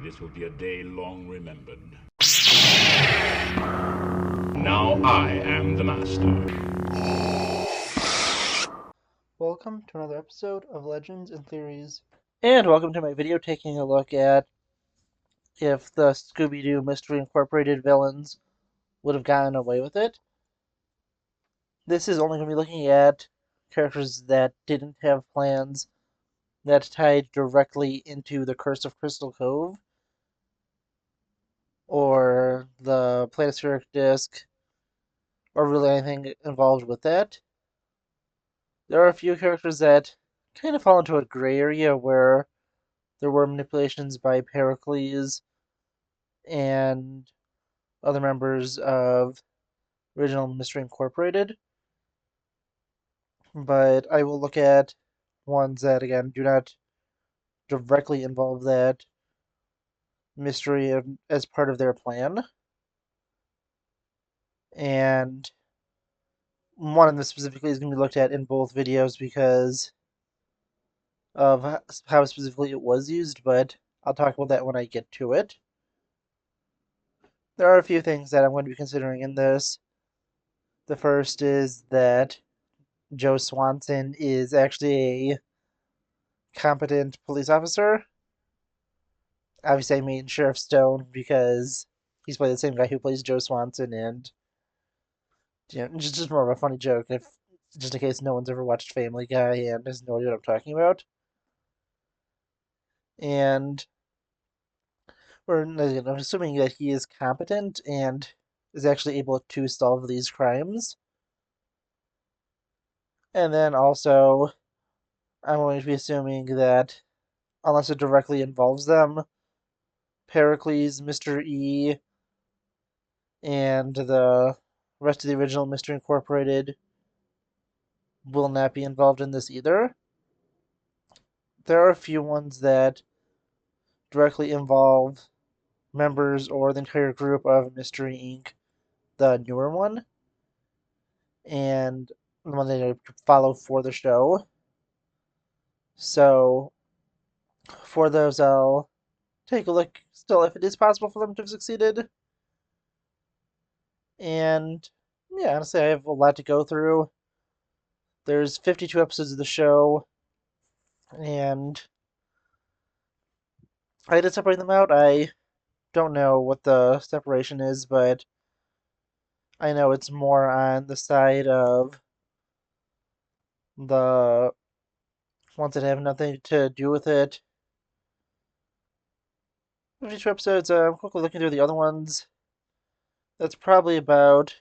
This will be a day long remembered. Now I am the master. Welcome to another episode of Legends and Theories. And welcome to my video taking a look at if the Scooby Doo Mystery Incorporated villains would have gotten away with it. This is only going to be looking at characters that didn't have plans that tied directly into the Curse of Crystal Cove or the Planispheric Disc or really anything involved with that. There are a few characters that kind of fall into a gray area where there were manipulations by Pericles and other members of original Mystery Incorporated. But I will look at ones that, again, do not directly involve that mystery as part of their plan. And one of them specifically is going to be looked at in both videos because of how specifically it was used, but I'll talk about that when I get to it. There are a few things that I'm going to be considering in this. The first is that Joe Swanson is actually a competent police officer. Obviously, I mean Sheriff Stone because he's played the same guy who plays Joe Swanson, and just more of a funny joke. If just in case no one's ever watched Family Guy and has no idea what I'm talking about, and I'm assuming that he is competent and is actually able to solve these crimes. And then also, I'm going to be assuming that unless it directly involves them, Pericles, Mr. E, and the rest of the original Mystery Incorporated will not be involved in this either. There are a few ones that directly involve members or the entire group of Mystery Inc., the newer one, and the one that I follow for the show. So, for those, I'll take a look still if it is possible for them to have succeeded. And yeah, honestly, I have a lot to go through. There's 52 episodes of the show, and I did separate them out. I don't know what the separation is, but I know it's more on the side of the ones that have nothing to do with it. 52 episodes, I'm quickly looking through the other ones. That's probably about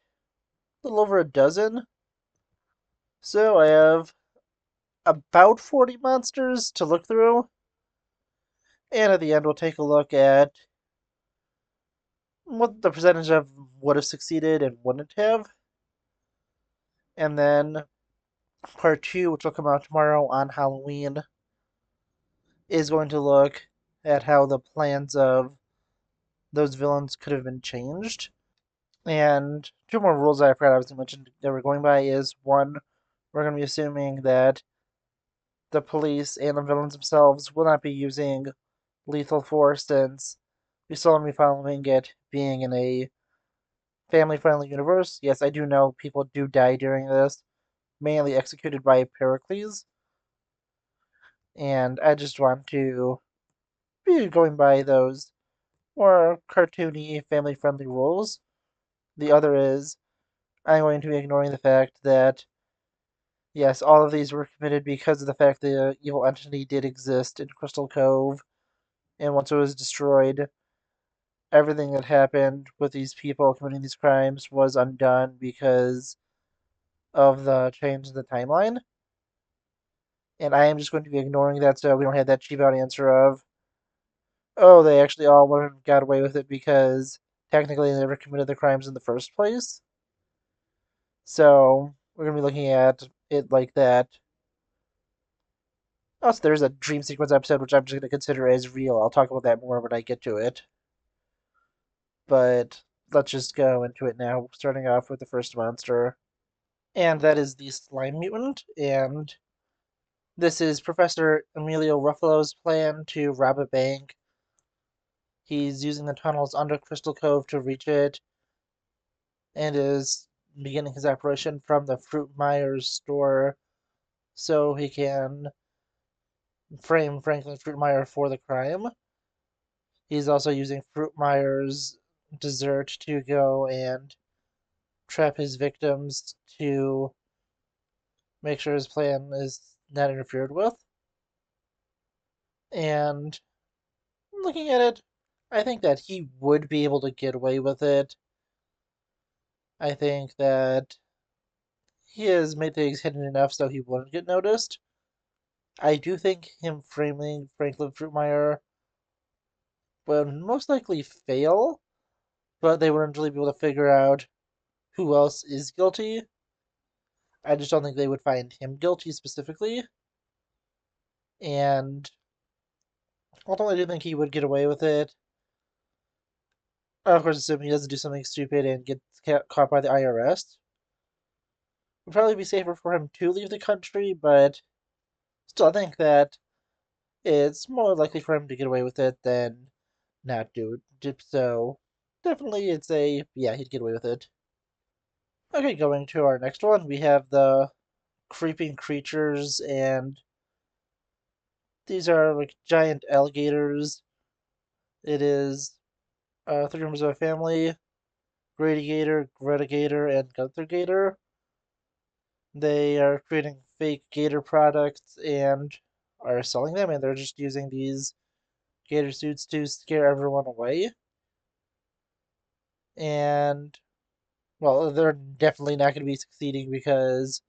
a little over a dozen. So I have about 40 monsters to look through. And at the end, we'll take a look at what the percentage of would have succeeded and wouldn't have. And then part 2, which will come out tomorrow on Halloween, is going to look at how the plans of those villains could have been changed. And 2 more rules that I forgot I was going to mention that we're going by is 1, we're going to be assuming that the police and the villains themselves will not be using lethal force since we still will be following it being in a family-friendly universe. Yes, I do know people do die during this, mainly executed by Pericles. And I just want to be going by those more cartoony, family-friendly rules. The other is I'm going to be ignoring the fact that, yes, all of these were committed because of the fact the evil entity did exist in Crystal Cove, and once it was destroyed, everything that happened with these people committing these crimes was undone because of the change in the timeline. And I am just going to be ignoring that so we don't have that cheap out answer of, oh, they actually all got away with it because technically they never committed the crimes in the first place. So we're going to be looking at it like that. Also, there's a dream sequence episode which I'm just going to consider as real. I'll talk about that more when I get to it. But let's just go into it now, starting off with the first monster. And that is the Slime Mutant. And this is Professor Emilio Ruffalo's plan to rob a bank He's using the tunnels under Crystal Cove to reach it, and is beginning his operation from the Fruit Myers store so he can frame Franklin Fruitmeyer for the crime. He's also using Fruitmeyer's dessert to go and trap his victims to make sure his plan is not interfered with. And looking at it, I think that he would be able to get away with it. I think that he has made things hidden enough so he wouldn't get noticed. I do think him framing Franklin Fruitmeyer would most likely fail, but they wouldn't really be able to figure out who else is guilty. I just don't think they would find him guilty specifically. And ultimately, I do think he would get away with it. Of course, assuming he doesn't do something stupid and gets caught by the IRS. It would probably be safer for him to leave the country, but still, I think that it's more likely for him to get away with it than not do it. So, definitely, it's a yeah, he'd get away with it. Okay, going to our next one, we have the creeping creatures, and these are like giant alligators. It is three members of a family: Gradigator, Gretigator, and Guthergator. They are creating fake gator products and are selling them, and they're just using these gator suits to scare everyone away. And, well, they're definitely not going to be succeeding because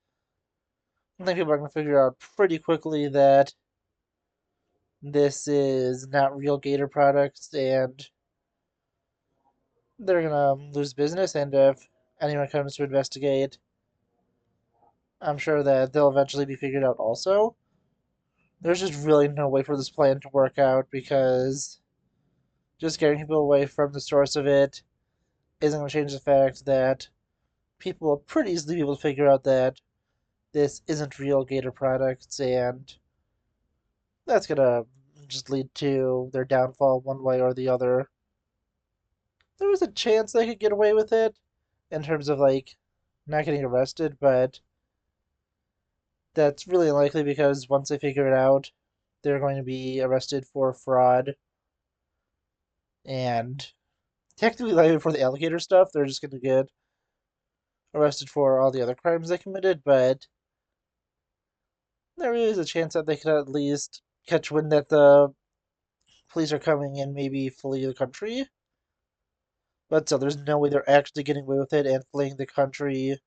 I think people are going to figure out pretty quickly that this is not real gator products, and they're gonna lose business. And if anyone comes to investigate, I'm sure that they'll eventually be figured out also. There's just really no way for this plan to work out because just scaring people away from the source of it isn't going to change the fact that people will pretty easily be able to figure out that this isn't real gator products, and that's going to just lead to their downfall one way or the other. There was a chance they could get away with it in terms of like not getting arrested, but that's really unlikely because once they figure it out, they're going to be arrested for fraud. And technically, not even for the alligator stuff, they're just going to get arrested for all the other crimes they committed, but there is a chance that they could at least catch wind that the police are coming and maybe flee the country. But still, there's no way they're actually getting away with it and fleeing the country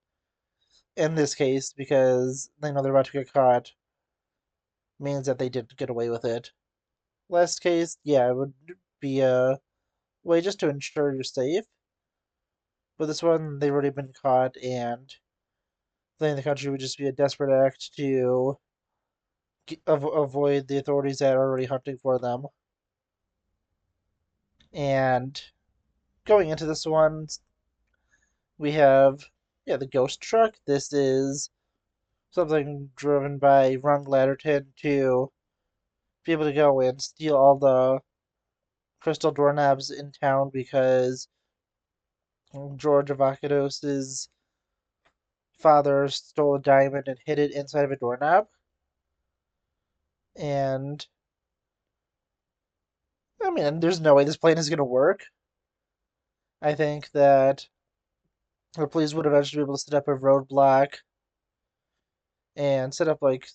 in this case because they know they're about to get caught means that they didn't get away with it. Last case, yeah, it would be a way just to ensure you're safe. But this one, they've already been caught, and fleeing the country would just be a desperate act to avoid the authorities that are already hunting for them. And going into this one, we have the ghost truck. This is something driven by Rung Latterton to be able to go and steal all the crystal doorknobs in town because George Avakados's father stole a diamond and hid it inside of a doorknob. And I mean, there's no way this plan is going to work. I think that the police would eventually be able to set up a roadblock and set up like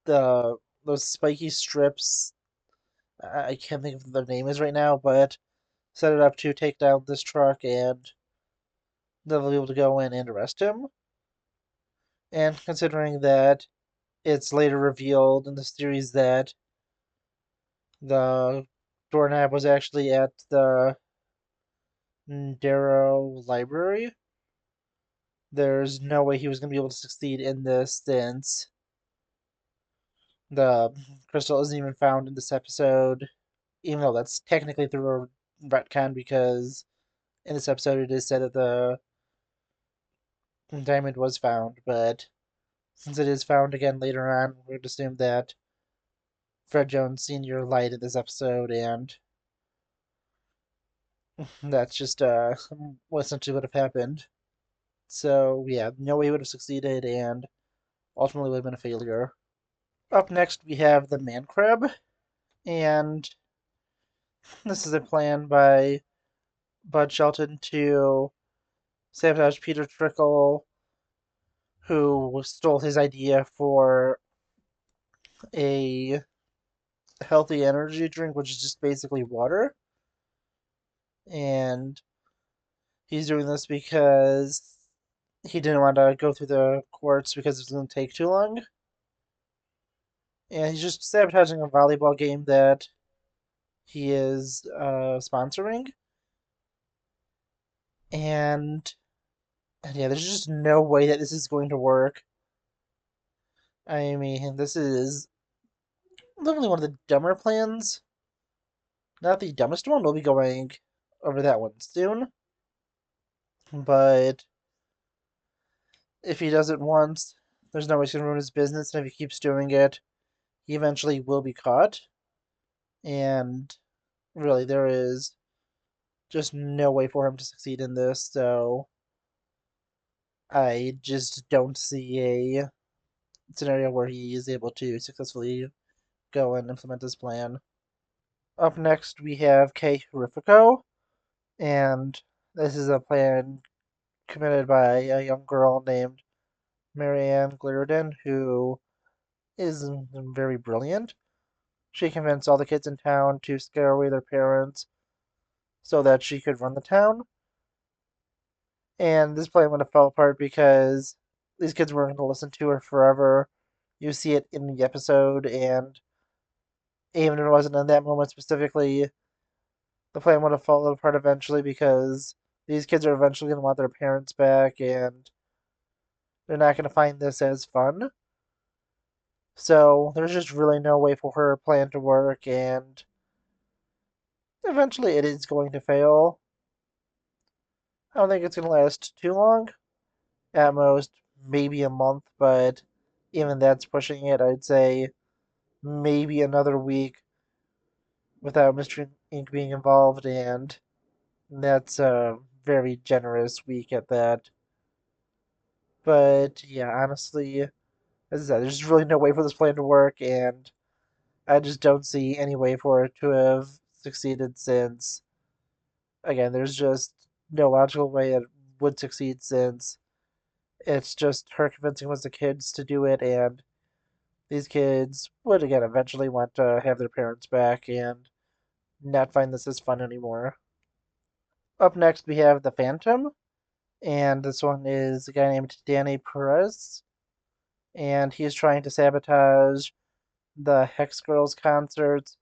the those spiky strips. I can't think of what their name is right now, but set it up to take down this truck, and they'll be able to go in and arrest him. And considering that it's later revealed in the series that the doorknob was actually at the Darrow Library, there's no way he was going to be able to succeed in this since the crystal isn't even found in this episode, even though that's technically through a retcon because in this episode it is said that the diamond was found, but since it is found again later on, we're going to assume that Fred Jones Sr. lied in this episode, and That's just what essentially would have happened. So yeah, no way he would have succeeded, and ultimately would have been a failure. Up next, we have the Man Crab, and this is a plan by Bud Shelton to sabotage Peter Trickle, who stole his idea for a healthy energy drink, which is just basically water. And he's doing this because he didn't want to go through the courts because it's going to take too long. And he's just sabotaging a volleyball game that he is sponsoring. And, and yeah, there's just no way that this is going to work. I mean, this is literally one of the dumber plans. Not the dumbest one. We'll be going over that one soon. But if he does it once, there's no way he's going to ruin his business. And if he keeps doing it, he eventually will be caught. And really, there is just no way for him to succeed in this. So I just don't see a scenario where he is able to successfully go and implement this plan. Up next, we have K. Horrifico, and this is a plan committed by a young girl named Marianne Gluten, who is very brilliant. She convinced all the kids in town to scare away their parents so that she could run the town. And this plan would have fell apart because these kids weren't going to listen to her forever. You see it in the episode, and even if it wasn't in that moment specifically, the plan would have fallen apart eventually because these kids are eventually going to want their parents back, and they're not going to find this as fun. So there's just really no way for her plan to work, and eventually it is going to fail. I don't think it's going to last too long. At most, maybe a month, but even that's pushing it. I'd say maybe another week without Mystery Inc. being involved, and that's a very generous week at that. But yeah, honestly, as I said, there's really no way for this plan to work, and I just don't see any way for it to have succeeded since, again, there's just no logical way it would succeed since it's just her convincing a bunch of kids to do it, and these kids would, again, eventually want to have their parents back and not find this as fun anymore. Up next, we have the Phantom, and this one is a guy named Danny Perez, and he's trying to sabotage the Hex Girls concerts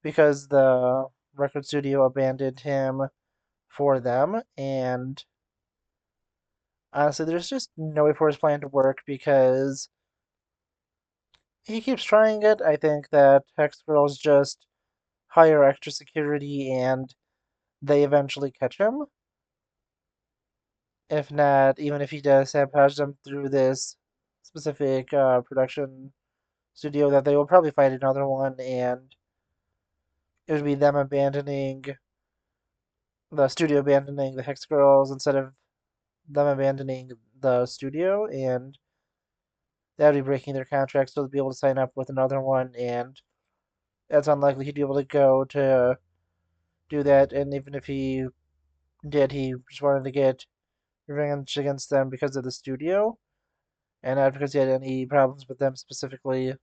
because the record studio abandoned him for them. And honestly, there's just no way for his plan to work because he keeps trying it. I think that Hex Girls just hire extra security and they eventually catch him. If not, even if he does sabotage them through this specific production studio, that they will probably find another one, and it would be them abandoning the studio, abandoning the Hex Girls instead of them abandoning the studio, and that would be breaking their contract, so they'll be able to sign up with another one, and it's unlikely he'd be able to go to do that. And even if he did, he just wanted to get revenge against them because of the studio, and not because he had any problems with them specifically.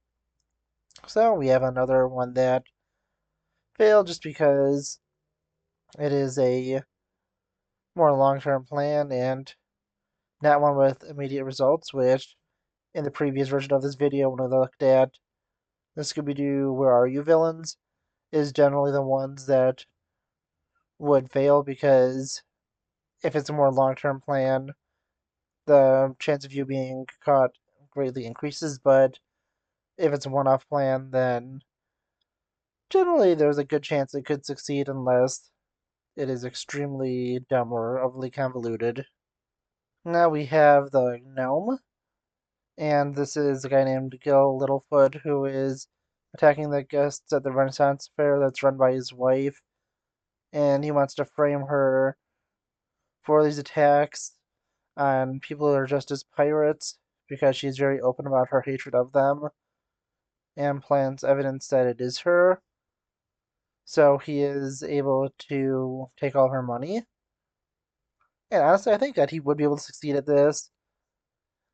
So we have another one that failed just because it is a more long-term plan and not one with immediate results, which in the previous version of this video, when I looked at the Scooby Doo Where Are You villains, is generally the ones that would fail because if it's a more long-term plan, the chance of you being caught greatly increases. But if it's a one-off plan, then generally there's a good chance it could succeed unless it is extremely dumb or overly convoluted. Now we have the Gnome, and this is a guy named Gil Littlefoot who is attacking the guests at the Renaissance Fair that's run by his wife. and he wants to frame her for these attacks on people who are just as pirates because she's very open about her hatred of them and plants evidence that it is her. So he is able to take all of her money. And honestly, I think that he would be able to succeed at this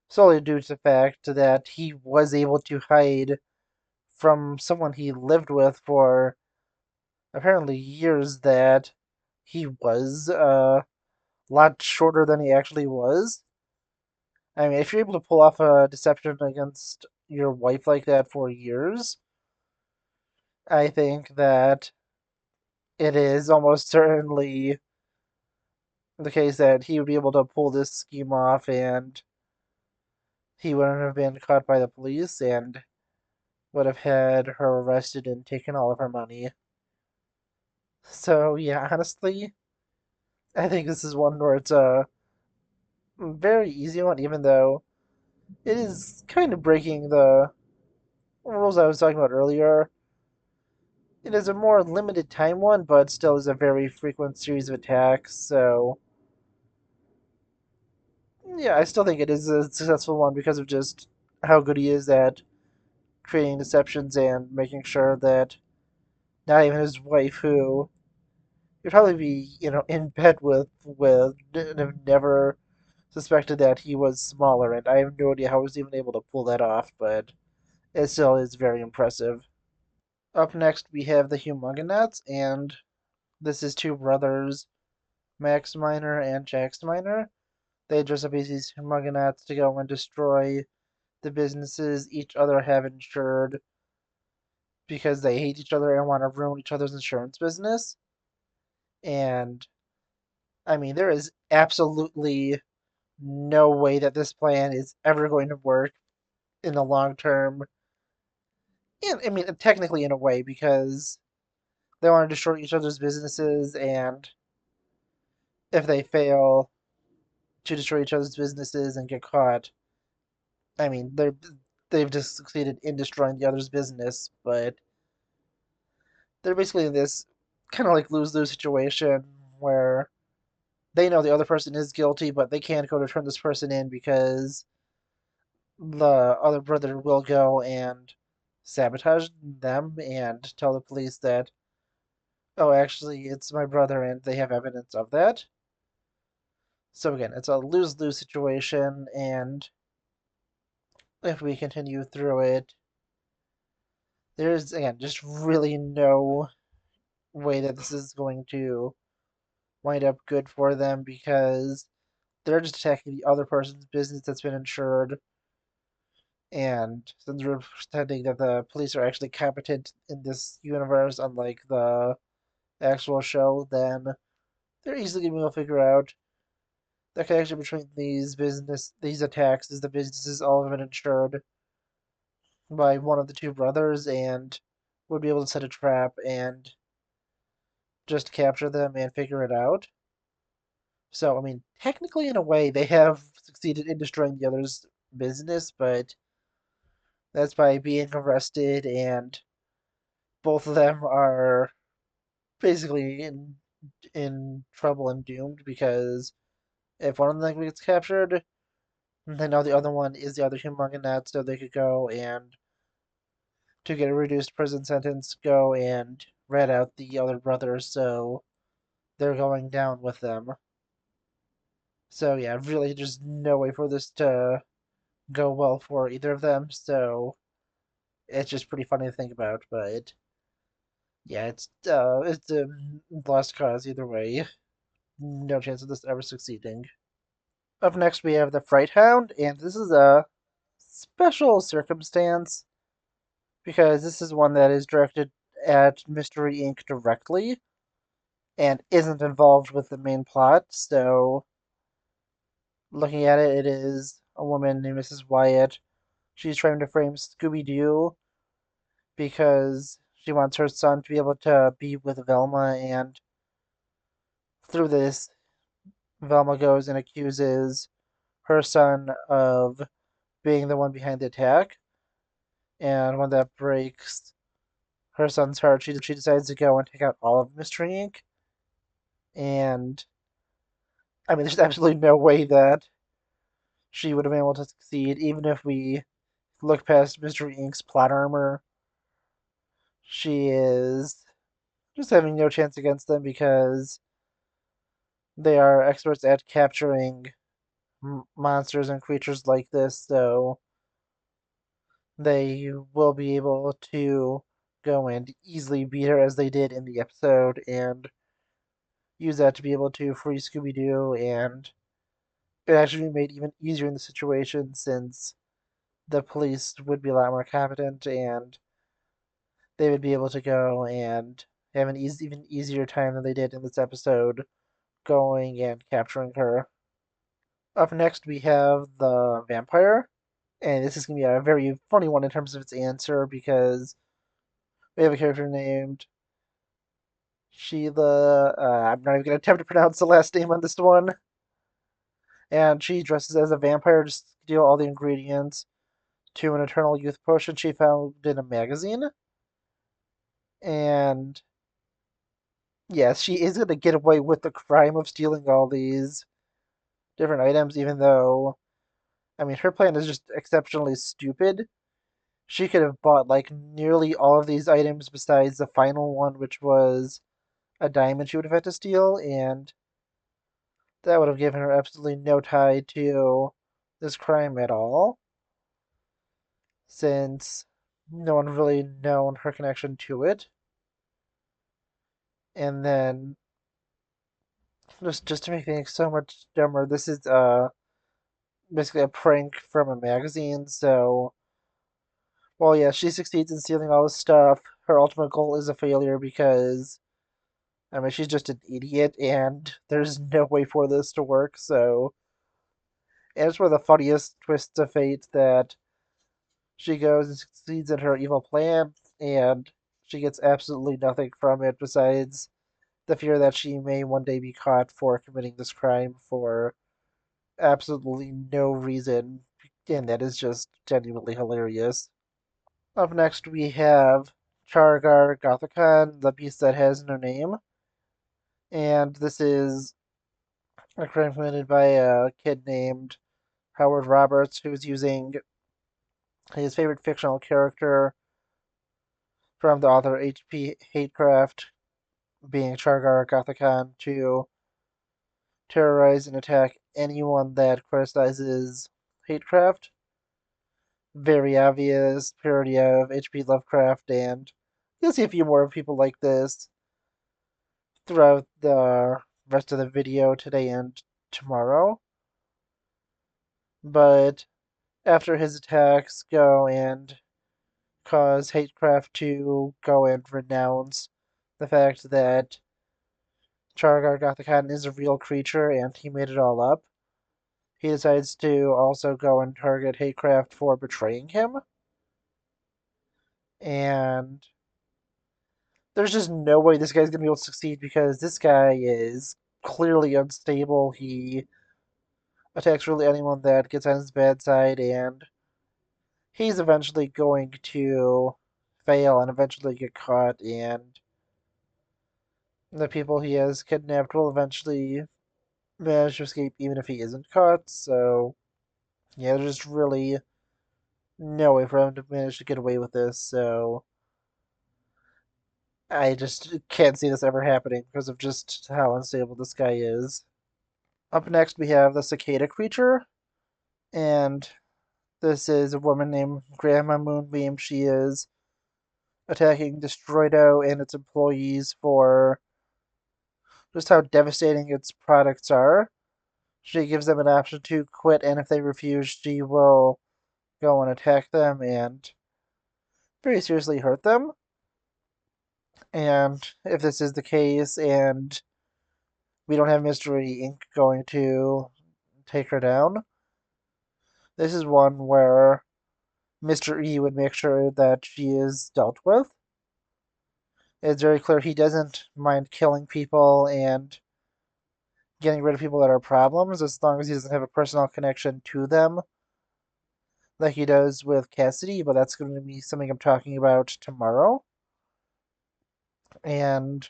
solely due to the fact that he was able to hide from someone he lived with for apparently years that he was a lot shorter than he actually was. I mean, if you're able to pull off a deception against your wife like that for years, I think that it is almost certainly the case that he would be able to pull this scheme off and he wouldn't have been caught by the police and would have had her arrested and taken all of her money. So, yeah, honestly, I think this is one where it's a very easy one, even though it is kind of breaking the rules I was talking about earlier. It is a more limited time one, but still is a very frequent series of attacks, so yeah, I still think it is a successful one because of just how good he is at creating deceptions and making sure that not even his wife, who he'd probably be, in bed with, have never suspected that he was smaller, and I have no idea how he was even able to pull that off, but it still is very impressive. Up next, we have the Humungonauts, and this is two brothers, Max Miner and Jax Miner. They dress up as these Humungonauts to go and destroy the businesses each other have insured because they hate each other and want to ruin each other's insurance business. And I mean, there is absolutely no way that this plan is ever going to work in the long term. And I mean, technically, in a way, because they want to destroy each other's businesses, and if they fail to destroy each other's businesses and get caught, I mean, they've just succeeded in destroying the other's business, but they're basically in this kind of like lose-lose situation where they know the other person is guilty, but they can't go to turn this person in because the other brother will go and sabotage them and tell the police that, oh, actually, it's my brother, and they have evidence of that. So again, it's a lose-lose situation, and if we continue through it, there's again just really no way that this is going to wind up good for them because they're just attacking the other person's business that's been insured. And since we're pretending that the police are actually competent in this universe, unlike the actual show, then they're easily going to be able to figure out the connection between these attacks is the businesses all have been insured by one of the two brothers and would be able to set a trap and just capture them and figure it out. So, I mean, technically, in a way, they have succeeded in destroying the other's business, but that's by being arrested, and both of them are basically in trouble and doomed because if one of them gets captured, then now the other one is the other Humungonaut, so they could go and to get a reduced prison sentence, go and rat out the other brother, so they're going down with them. So yeah, really, there's no way for this to go well for either of them. So it's just pretty funny to think about. But yeah, it's a lost cause either way. No chance of this ever succeeding. Up next, we have the Fright Hound, and this is a special circumstance because this is one that is directed at Mystery Inc. directly and isn't involved with the main plot. So looking at it, it is a woman named Mrs. Wyatt. She's trying to frame Scooby Doo because she wants her son to be able to be with Velma, and through this, Velma goes and accuses her son of being the one behind the attack. And when that breaks her son's heart, she decides to go and take out all of Mystery Inc. And I mean, there's absolutely no way that she would have been able to succeed, even if we look past Mystery Inc.'s plot armor. She is just having no chance against them because they are experts at capturing monsters and creatures like this, so they will be able to go and easily beat her as they did in the episode and use that to be able to free Scooby Doo, and it actually be made even easier in the situation since the police would be a lot more competent and they would be able to go and have an even easier time than they did in this episode going and capturing her. Up next, we have the vampire, and this is going to be a very funny one in terms of its answer because we have a character named Sheila. I'm not even going to attempt to pronounce the last name on this one. And she dresses as a vampire to steal all the ingredients to an eternal youth potion she found in a magazine. And yes, she is going to get away with the crime of stealing all these different items, even though, I mean, her plan is just exceptionally stupid. She could have bought like nearly all of these items besides the final one, which was a diamond she would have had to steal, and that would have given her absolutely no tie to this crime at all, since no one really known her connection to it. And then just to make things so much dumber, this is basically a prank from a magazine. So, well, yeah, she succeeds in stealing all this stuff. Her ultimate goal is a failure because, I mean, she's just an idiot, and there's no way for this to work. So, and it's one of the funniest twists of fate that she goes and succeeds in her evil plan, and she gets absolutely nothing from it besides the fear that she may one day be caught for committing this crime for absolutely no reason, and that is just genuinely hilarious. Up next, we have Char Gar Gothakon, the beast that has no name, and this is a crime committed by a kid named Howard Roberts, who's using his favorite fictional character from the author H.P. Hatecraft, being Char Gar Gothakon, to terrorize and attack anyone that criticizes Hatecraft. Very obvious parody of H.P. Lovecraft, and you'll see a few more people like this throughout the rest of the video today and tomorrow. But after his attacks go and cause Hatecraft to go and renounce the fact that Char Gar Gothakon is a real creature and he made it all up, he decides to also go and target Hatecraft for betraying him. And there's just no way this guy's gonna be able to succeed because this guy is clearly unstable. He attacks really anyone that gets on his bad side, and he's eventually going to fail and eventually get caught, and the people he has kidnapped will eventually manage to escape even if he isn't caught. So, yeah, there's just really no way for him to manage to get away with this. So, I just can't see this ever happening because of just how unstable this guy is. Up next, we have the Cicada Creature, and this is a woman named Grandma Moonbeam. She is attacking Destroido and its employees for just how devastating its products are. She gives them an option to quit, and if they refuse, she will go and attack them and very seriously hurt them. And if this is the case, and we don't have Mystery Inc. going to take her down, this is one where Mr. E would make sure that she is dealt with. It's very clear he doesn't mind killing people and getting rid of people that are problems as long as he doesn't have a personal connection to them like he does with Cassidy, but that's going to be something I'm talking about tomorrow. And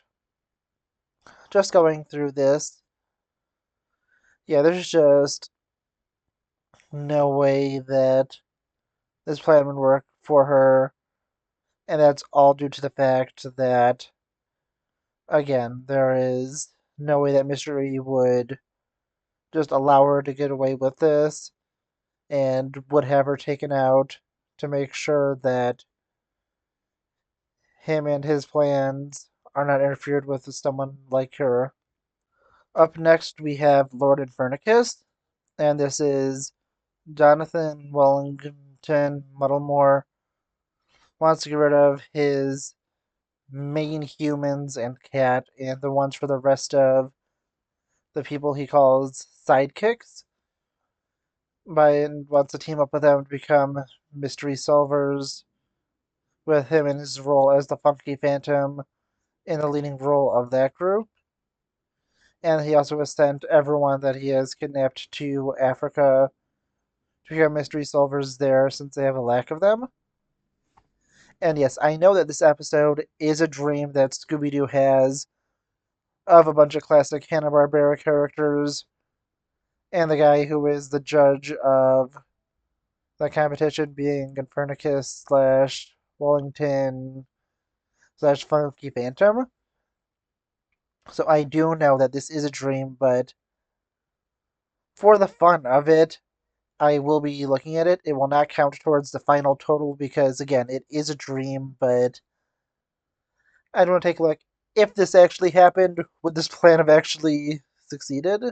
just going through this, yeah, there's just no way that this plan would work for her, and that's all due to the fact that, again, there is no way that Mystery would just allow her to get away with this and would have her taken out to make sure that him and his plans are not interfered with someone like her. Up next, we have Lord Infernicus, and this is Jonathan Wellington Muddlemore wants to get rid of his main humans and cat and the ones for the rest of the people he calls sidekicks. And wants to team up with them to become mystery solvers, with him in his role as the Funky Phantom in the leading role of that group. And he also has sent everyone that he has kidnapped to Africa to become mystery solvers there since they have a lack of them. And yes, I know that this episode is a dream that Scooby Doo has of a bunch of classic Hanna-Barbera characters and the guy who is the judge of the competition being Infernicus slash Wellington slash Funky Phantom. So I do know that this is a dream, but for the fun of it, I will be looking at it. It will not count towards the final total because, again, it is a dream, but I don't want to take a look. If this actually happened, would this plan have actually succeeded?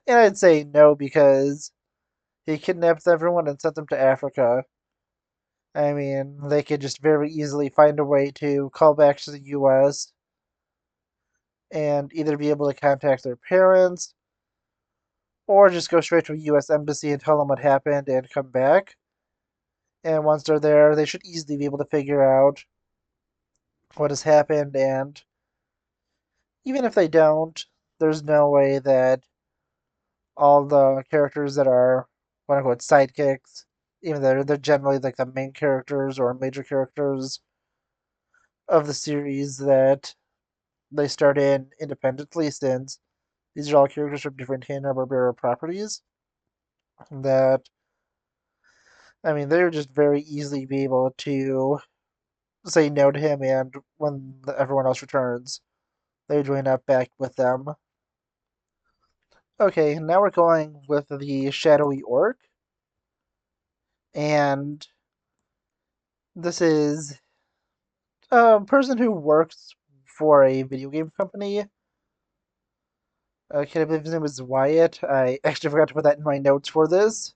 And I'd say no because he kidnapped everyone and sent them to Africa. I mean, they could just very easily find a way to call back to the US and either be able to contact their parents or just go straight to a US embassy and tell them what happened and come back. And once they're there, they should easily be able to figure out what has happened. And even if they don't, there's no way that all the characters that are quote unquote sidekicks, even though they're generally like the main characters or major characters of the series that they start in independently, since these are all characters from different Hanna-Barbera properties. That, I mean, they would just very easily be able to say no to him, and when everyone else returns, they join up back with them. Okay, now we're going with the Shadowy Orc, and this is a person who works for a video game company. Can I believe his name was Wyatt? I actually forgot to put that in my notes for this,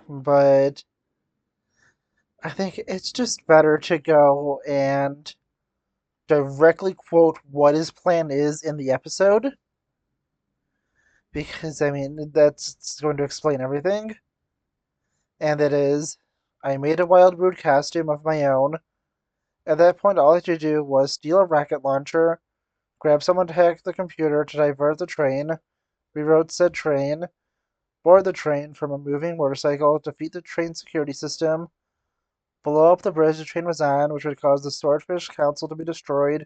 but I think it's just better to go and directly quote what his plan is in the episode, because I mean that's going to explain everything. And that is, I made a wild brood costume of my own. At that point, all I had to do was steal a rocket launcher, grab someone to hack the computer to divert the train, reroute said train, board the train from a moving motorcycle, defeat the train security system, blow up the bridge the train was on, which would cause the Swordfish Council to be destroyed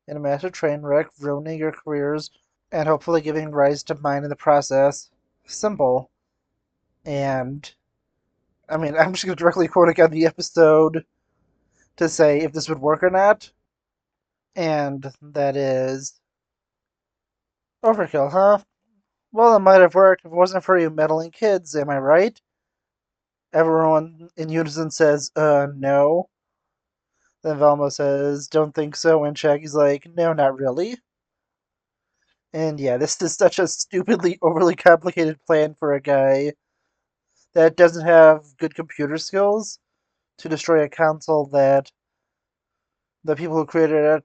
in a massive train wreck, ruining your careers and hopefully giving rise to mine in the process. Simple. And, I mean, I'm just going to directly quote again the episode to say if this would work or not. And that is overkill, huh? Well, it might have worked if it wasn't for you meddling kids, am I right? Everyone in unison says, no. Then Velma says, don't think so, and Shaggy's like, no, not really. And yeah, this is such a stupidly overly complicated plan for a guy that doesn't have good computer skills to destroy a console that the people who created it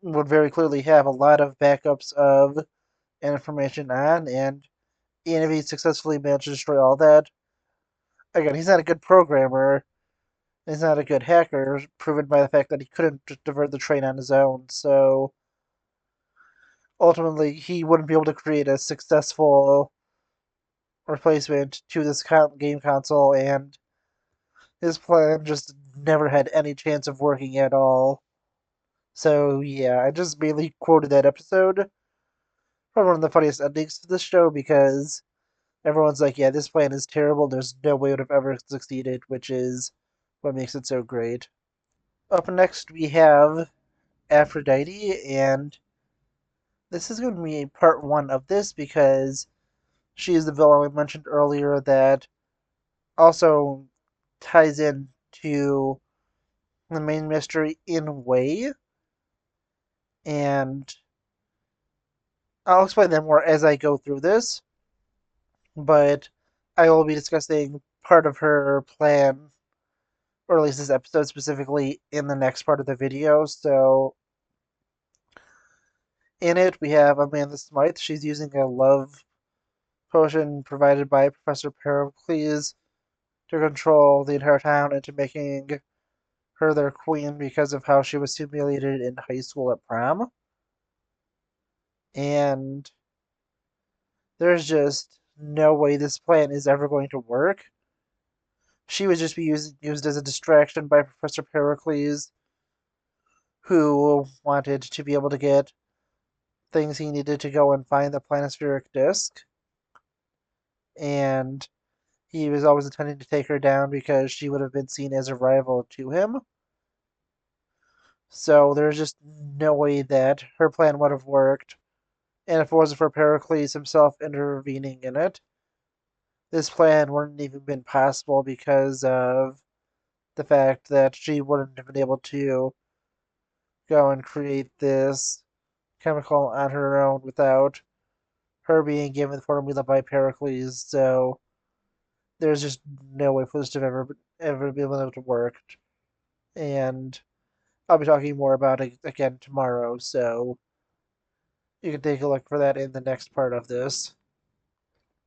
would very clearly have a lot of backups of information on, and even if he successfully managed to destroy all that, again, he's not a good programmer, he's not a good hacker, proven by the fact that he couldn't divert the train on his own, so ultimately he wouldn't be able to create a successful replacement to this game console, and his plan just never had any chance of working at all. So yeah, I just mainly quoted that episode for one of the funniest endings to the show because everyone's like, yeah, this plan is terrible. There's no way it would have ever succeeded, which is what makes it so great. Up next, we have Aphrodite, and this is going to be part one of this because she is the villain I mentioned earlier that also ties in to the main mystery in a way, and I'll explain that more as I go through this, but I will be discussing part of her plan, or at least this episode specifically, in the next part of the video. So, in it, we have Amanda Smythe. She's using a love potion provided by Professor Pericles to control the entire town into making her their queen because of how she was humiliated in high school at prom. And there's just no way this plan is ever going to work. She would just be used as a distraction by Professor Pericles, who wanted to be able to get things he needed to go and find the planispheric disk. And he was always intending to take her down because she would have been seen as a rival to him. So there's just no way that her plan would have worked. And if it wasn't for Pericles himself intervening in it, this plan wouldn't even been possible because of the fact that she wouldn't have been able to go and create this chemical on her own without her being given the formula by Pericles. So there's just no way for this to have ever been able to work. And I'll be talking more about it again tomorrow, so you can take a look for that in the next part of this.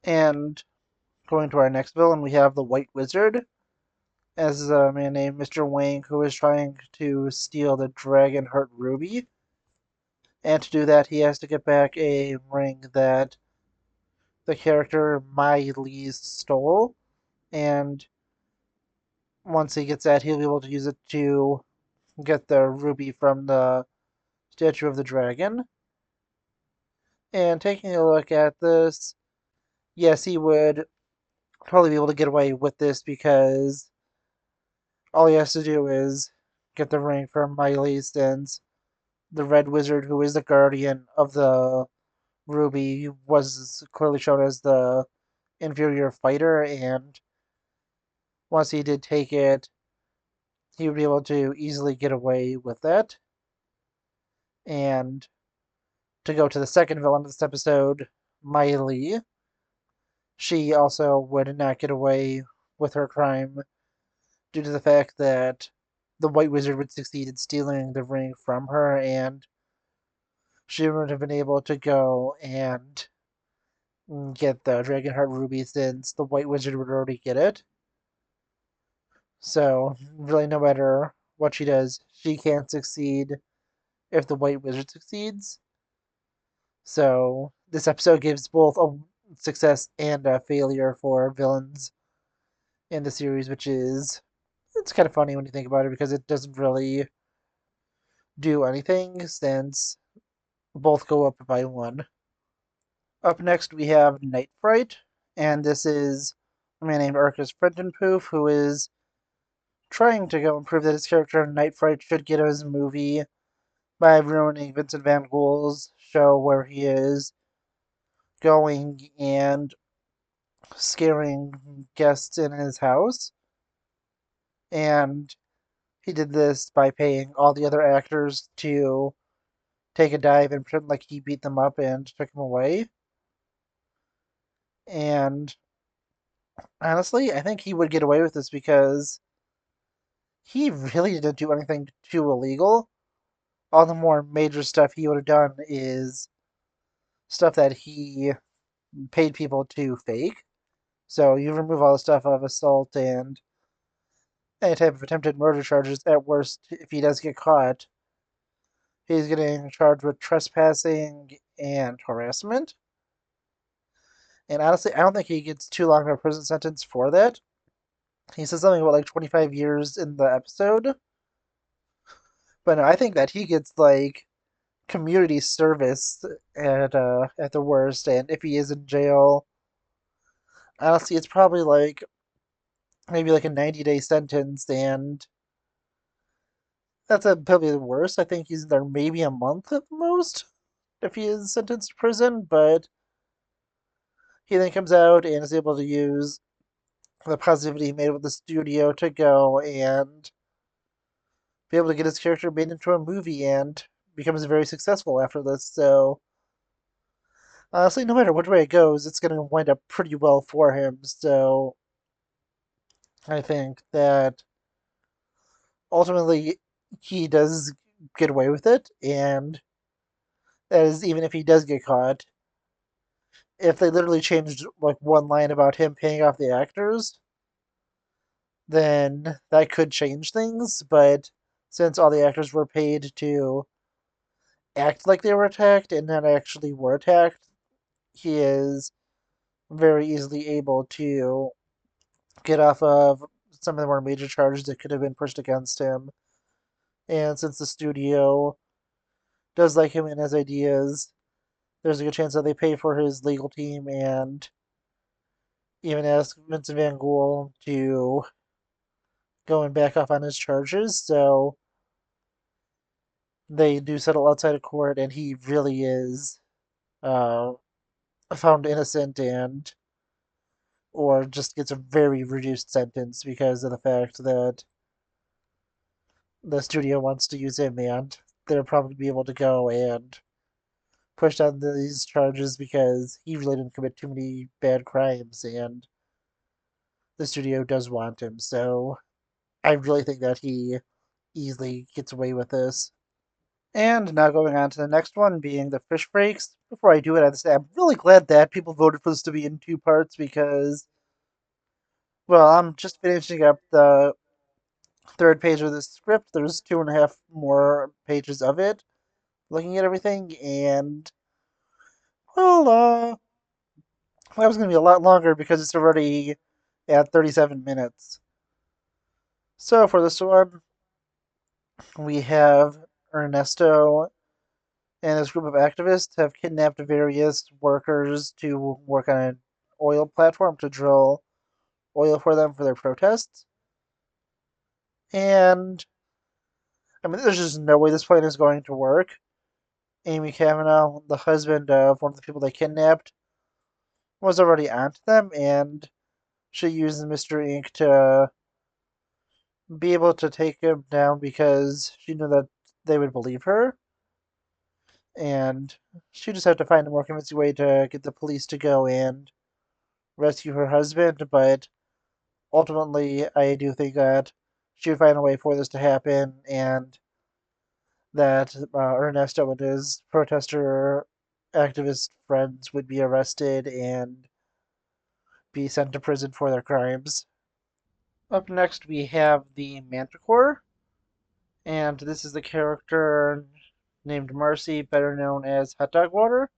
And going to our next villain, we have the White Wizard, as a man named Mr. Wang who is trying to steal the Dragon Heart Ruby. And to do that, he has to get back a ring that the character Mai Li stole. And once he gets that, he'll be able to use it to get the ruby from the statue of the dragon. And taking a look at this, yes, he would totally be able to get away with this because all he has to do is get the ring from Miley, since the Red Wizard, who is the guardian of the ruby, was clearly shown as the inferior fighter, and once he did take it, he would be able to easily get away with that. And to go to the second villain of this episode, Miley, she also would not get away with her crime due to the fact that the White Wizard would succeed in stealing the ring from her, and she would have been able to go and get the Dragonheart Ruby since the White Wizard would already get it. So, really, no matter what she does, she can't succeed if the White Wizard succeeds. So, this episode gives both a success and a failure for villains in the series, which is, it's kind of funny when you think about it because it doesn't really do anything since both go up by one. Up next, we have Nightfright, and this is a man named Arcus Poof, who is trying to go and prove that his character Nightfright should get his movie by ruining Vincent Van Gogh's show where he is going and scaring guests in his house. And he did this by paying all the other actors to take a dive and pretend like he beat them up and took them away. And honestly, I think he would get away with this because he really didn't do anything too illegal. All the more major stuff he would have done is stuff that he paid people to fake. So you remove all the stuff of assault and any type of attempted murder charges. At worst, if he does get caught, he's getting charged with trespassing and harassment. And honestly, I don't think he gets too long of a prison sentence for that. He says something about like 25 years in the episode. But no, I think that he gets like community service at the worst, and if he is in jail, honestly, it's probably like maybe like a 90-day sentence, and that's probably the worst. I think he's there maybe a month at the most if he is sentenced to prison, but he then comes out and is able to use the positivity he made with the studio to go and be able to get his character made into a movie and becomes very successful after this. So honestly, no matter which way it goes, it's going to wind up pretty well for him. So I think that ultimately he does get away with it, and that is even if he does get caught. If they literally changed like one line about him paying off the actors, then that could change things. But since all the actors were paid to act like they were attacked and not actually were attacked, he is very easily able to get off of some of the more major charges that could have been pushed against him. And since the studio does like him and his ideas, there's a good chance that they pay for his legal team and even ask Vincent Van Gogh to go and back off on his charges. So they do settle outside of court, and he really is uh, found innocent and or just gets a very reduced sentence because of the fact that the studio wants to use him, and they'll probably be able to go and push down these charges because he really didn't commit too many bad crimes, and the studio does want him. So I really think that he easily gets away with this. And now going on to the next one, being the fish breaks. Before I do it, I'd say I'm really glad that people voted for this to be in two parts because, well, I'm just finishing up the third page of the script. There's 2.5 more pages of it, looking at everything, and well, that was going to be a lot longer because it's already at 37 minutes. So for this one, we have Ernesto and his group of activists have kidnapped various workers to work on an oil platform to drill oil for them for their protests. And I mean, there's just no way this plan is going to work. Amy Cavanaugh, the husband of one of the people they kidnapped, was already onto them, and she used Mr. Ink to be able to take him down because she knew that they would believe her. And she just had to find a more convincing way to get the police to go and rescue her husband. But ultimately, I do think that she would find a way for this to happen, and that Ernesto and his protester activist friends would be arrested and be sent to prison for their crimes. Up next, we have the Manticore, and this is the character named Marcy, better known as Hot Dog Water.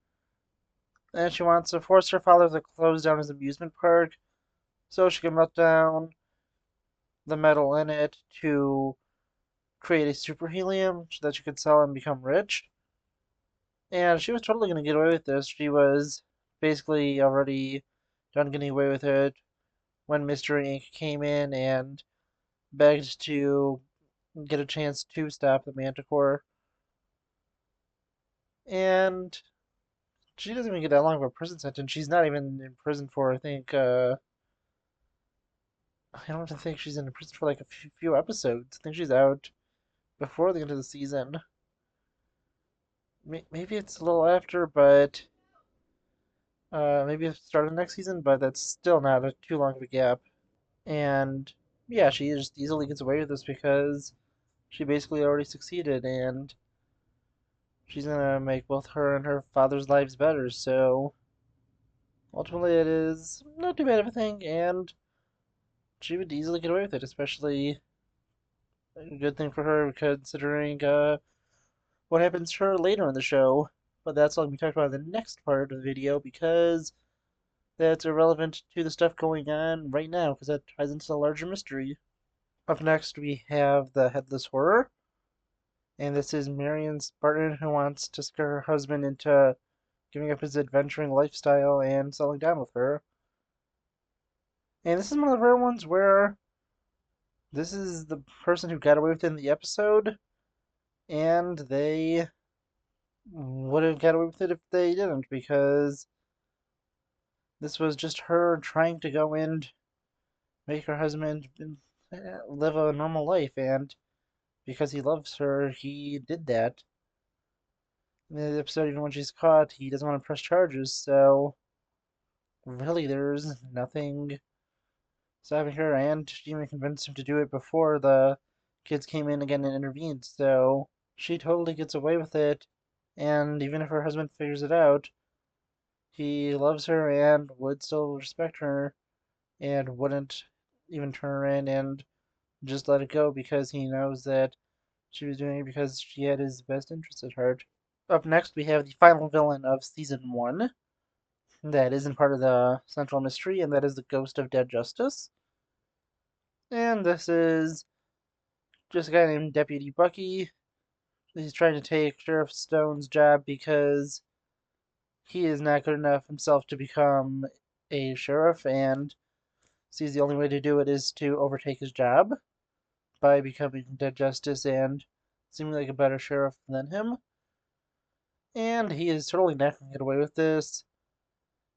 And she wants to force her father to close down his amusement park so she can melt down the metal in it to create a super helium so that she could sell and become rich. And she was totally going to get away with this. She was basically already done getting away with it when Mystery Inc. came in and begged to get a chance to stop the Manticore. And she doesn't even get that long of a prison sentence. She's not even in prison for, I think, I don't even think she's in prison for like a few episodes. I think she's out before the end of the season. Maybe it's a little after, but maybe it's start of next season, but that's still not too long of a gap. And yeah, she just easily gets away with this because she basically already succeeded, and she's gonna make both her and her father's lives better. So ultimately, it is not too bad of a thing, and she would easily get away with it, especially a good thing for her considering what happens to her later in the show. But that's all we talked about in the next part of the video because that's irrelevant to the stuff going on right now because that ties into the larger mystery. Up next, we have the Headless Horror, And this is Marion Spartan who wants to scare her husband into giving up his adventuring lifestyle and settling down with her. And this is one of the rare ones where this is the person who got away with it in the episode, and they would have got away with it if they didn't, because this was just her trying to go and make her husband live a normal life, and because he loves her, he did that. In the episode, even when she's caught, he doesn't want to press charges, so really there's nothing stopping her, and she even convinced him to do it before the kids came in again and intervened, so she totally gets away with it, and even if her husband figures it out, he loves her and would still respect her and wouldn't even turn her in and just let it go because he knows that she was doing it because she had his best interests at heart. Up next, we have the final villain of Season 1. That isn't part of the central mystery, and that is the Ghost of Dead Justice. And this is just a guy named Deputy Bucky. He's trying to take Sheriff Stone's job because he is not good enough himself to become a sheriff, and sees the only way to do it is to overtake his job by becoming Dead Justice and seeming like a better sheriff than him. And he is totally not going to get away with this.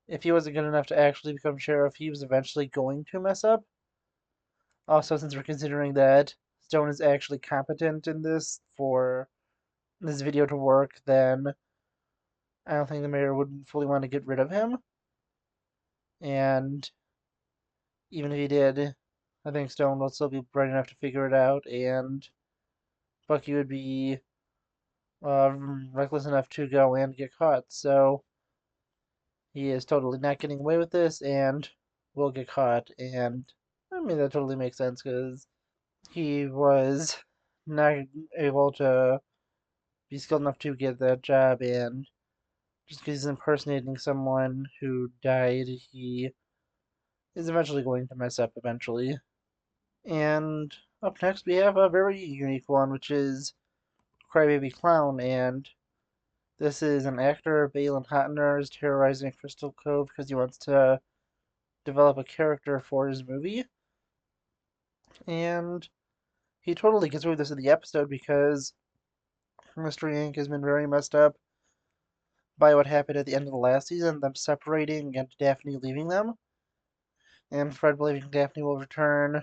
If he wasn't good enough to actually become sheriff, he was eventually going to mess up. Also, since we're considering that Stone is actually competent in this for this video to work, then I don't think the mayor would fully want to get rid of him. And even if he did, I think Stone will still be bright enough to figure it out, and Bucky would be reckless enough to go and get caught. So he is totally not getting away with this, and will get caught. And I mean that totally makes sense because he was not able to be skilled enough to get that job, and just because he's impersonating someone who died, he is eventually going to mess up eventually. And up next, we have a very unique one, which is Crybaby Clown, and this is an actor, Balin Hotner, is terrorizing Crystal Cove because he wants to develop a character for his movie. And he totally gets away with this in the episode because Mystery Inc. has been very messed up by what happened at the end of the last season, them separating and Daphne leaving them. And Fred believing Daphne will return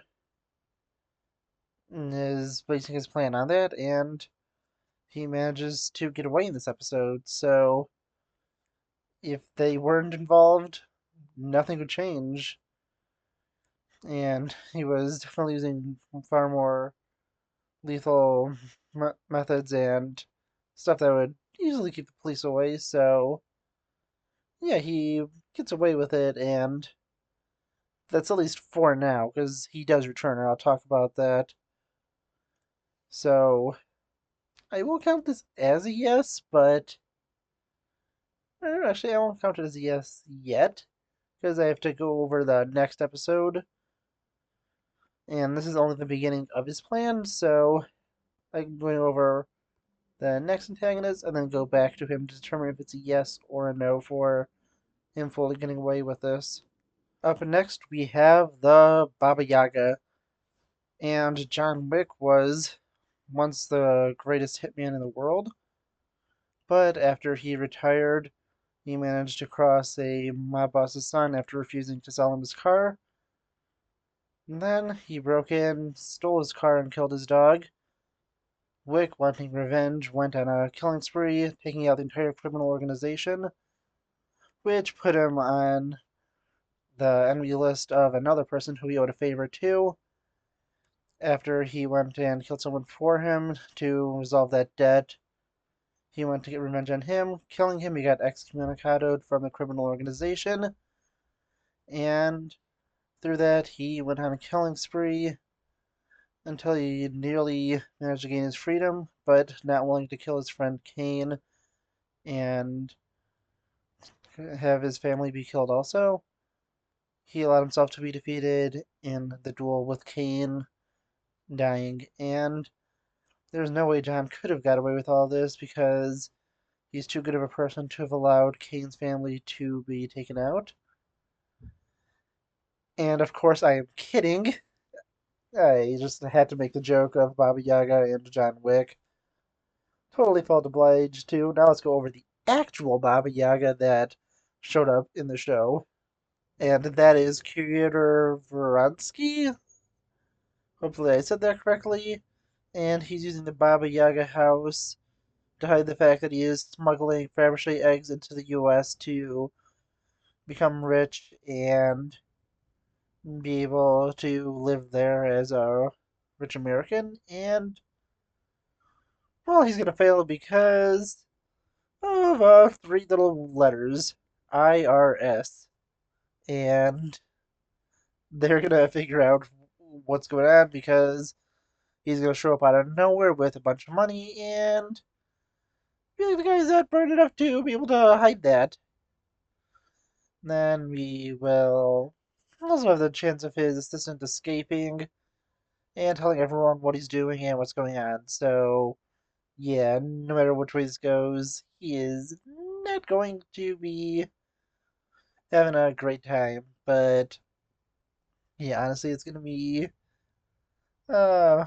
is basing his plan on that, and he manages to get away in this episode. So if they weren't involved, nothing would change. And he was definitely using far more lethal methods and stuff that would easily keep the police away. So yeah, he gets away with it, and that's at least for now because he does return, and I'll talk about that. So I will count this as a yes, but actually I won't count it as a yes yet because I have to go over the next episode, and this is only the beginning of his plan. So I'm going over the next antagonist and then go back to him to determine if it's a yes or a no for him fully getting away with this. Up next, we have the Baba Yaga, and John Wick was once the greatest hitman in the world, but after he retired, he managed to cross a mob boss's son after refusing to sell him his car. And then he broke in, stole his car, and killed his dog. Wick, wanting revenge, went on a killing spree, taking out the entire criminal organization, which put him on the enemy list of another person who he owed a favor to. After he went and killed someone for him to resolve that debt, he went to get revenge on him. Killing him, he got excommunicated from the criminal organization, and through that, he went on a killing spree until he nearly managed to gain his freedom, but not willing to kill his friend Kane and have his family be killed also. He allowed himself to be defeated in the duel with Kane, dying, and There's no way John could have got away with all this because he's too good of a person to have allowed Kane's family to be taken out. And of course, I am kidding. I just had to make the joke of Baba Yaga and John Wick. Totally felt obliged to. Now let's go over the actual Baba Yaga that showed up in the show. And that is Curator Vronsky. Hopefully I said that correctly. And he's using the Baba Yaga house to hide the fact that he is smuggling Fabergé eggs into the US to become rich and be able to live there as a rich American. And, well, he's going to fail because of three little letters IRS. And they're going to figure out what's going on because he's going to show up out of nowhere with a bunch of money and be like the guy's that bright enough to be able to hide that. Then we will also have the chance of his assistant escaping and telling everyone what he's doing and what's going on. So, yeah, no matter which way this goes, he is not going to be having a great time. But, yeah, honestly, it's going to be, uh,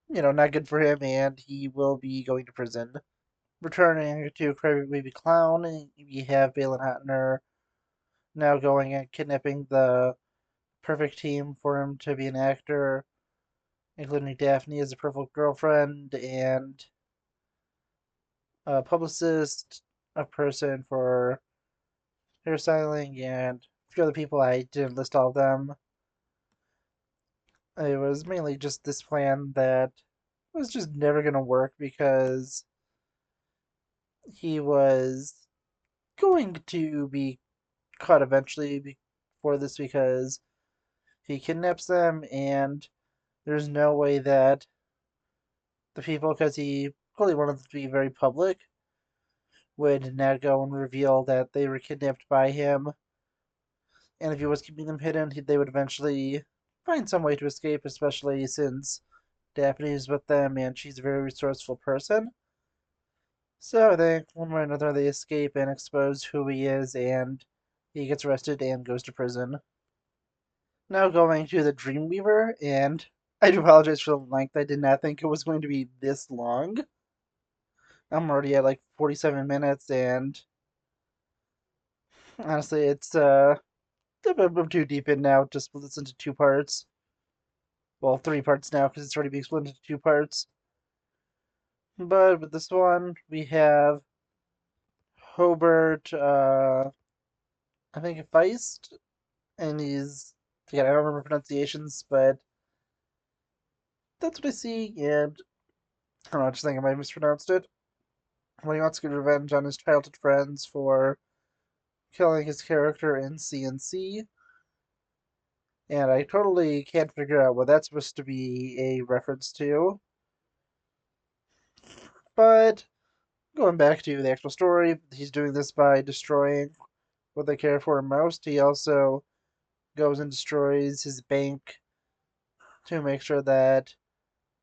not good for him, and he will be going to prison. Returning to Crybabay Clown, we have Balin Hotner now going and kidnapping the perfect team for him to be an actor, including Daphne as a perfect girlfriend and a publicist, a person for hairstyling, and a few other people. I didn't list all of them. It was mainly just this plan that was just never going to work because he was going to be caught eventually for this because he kidnaps them, and there's no way that the people, because he clearly wanted to be very public, would not go and reveal that they were kidnapped by him. And if he was keeping them hidden, they would eventually find some way to escape, especially since Daphne is with them and she's a very resourceful person. So I think one way or another they escape and expose who he is, and he gets arrested and goes to prison. Now going to the Dreamweaver, and I do apologize for the length. I did not think it was going to be this long. I'm already at like 47 minutes, and honestly, it's I'm too deep in now to split this into two parts. Well, three parts now because it's already being split into two parts. But with this one, we have Hobart, I think Feist, and he's, again, I don't remember pronunciations, but that's what I see, and I don't know, I just think I might have mispronounced it. When he wants to get revenge on his childhood friends for killing his character in CNC, and I totally can't figure out what that's supposed to be a reference to. But going back to the actual story, he's doing this by destroying what they care for most. He also goes and destroys his bank to make sure that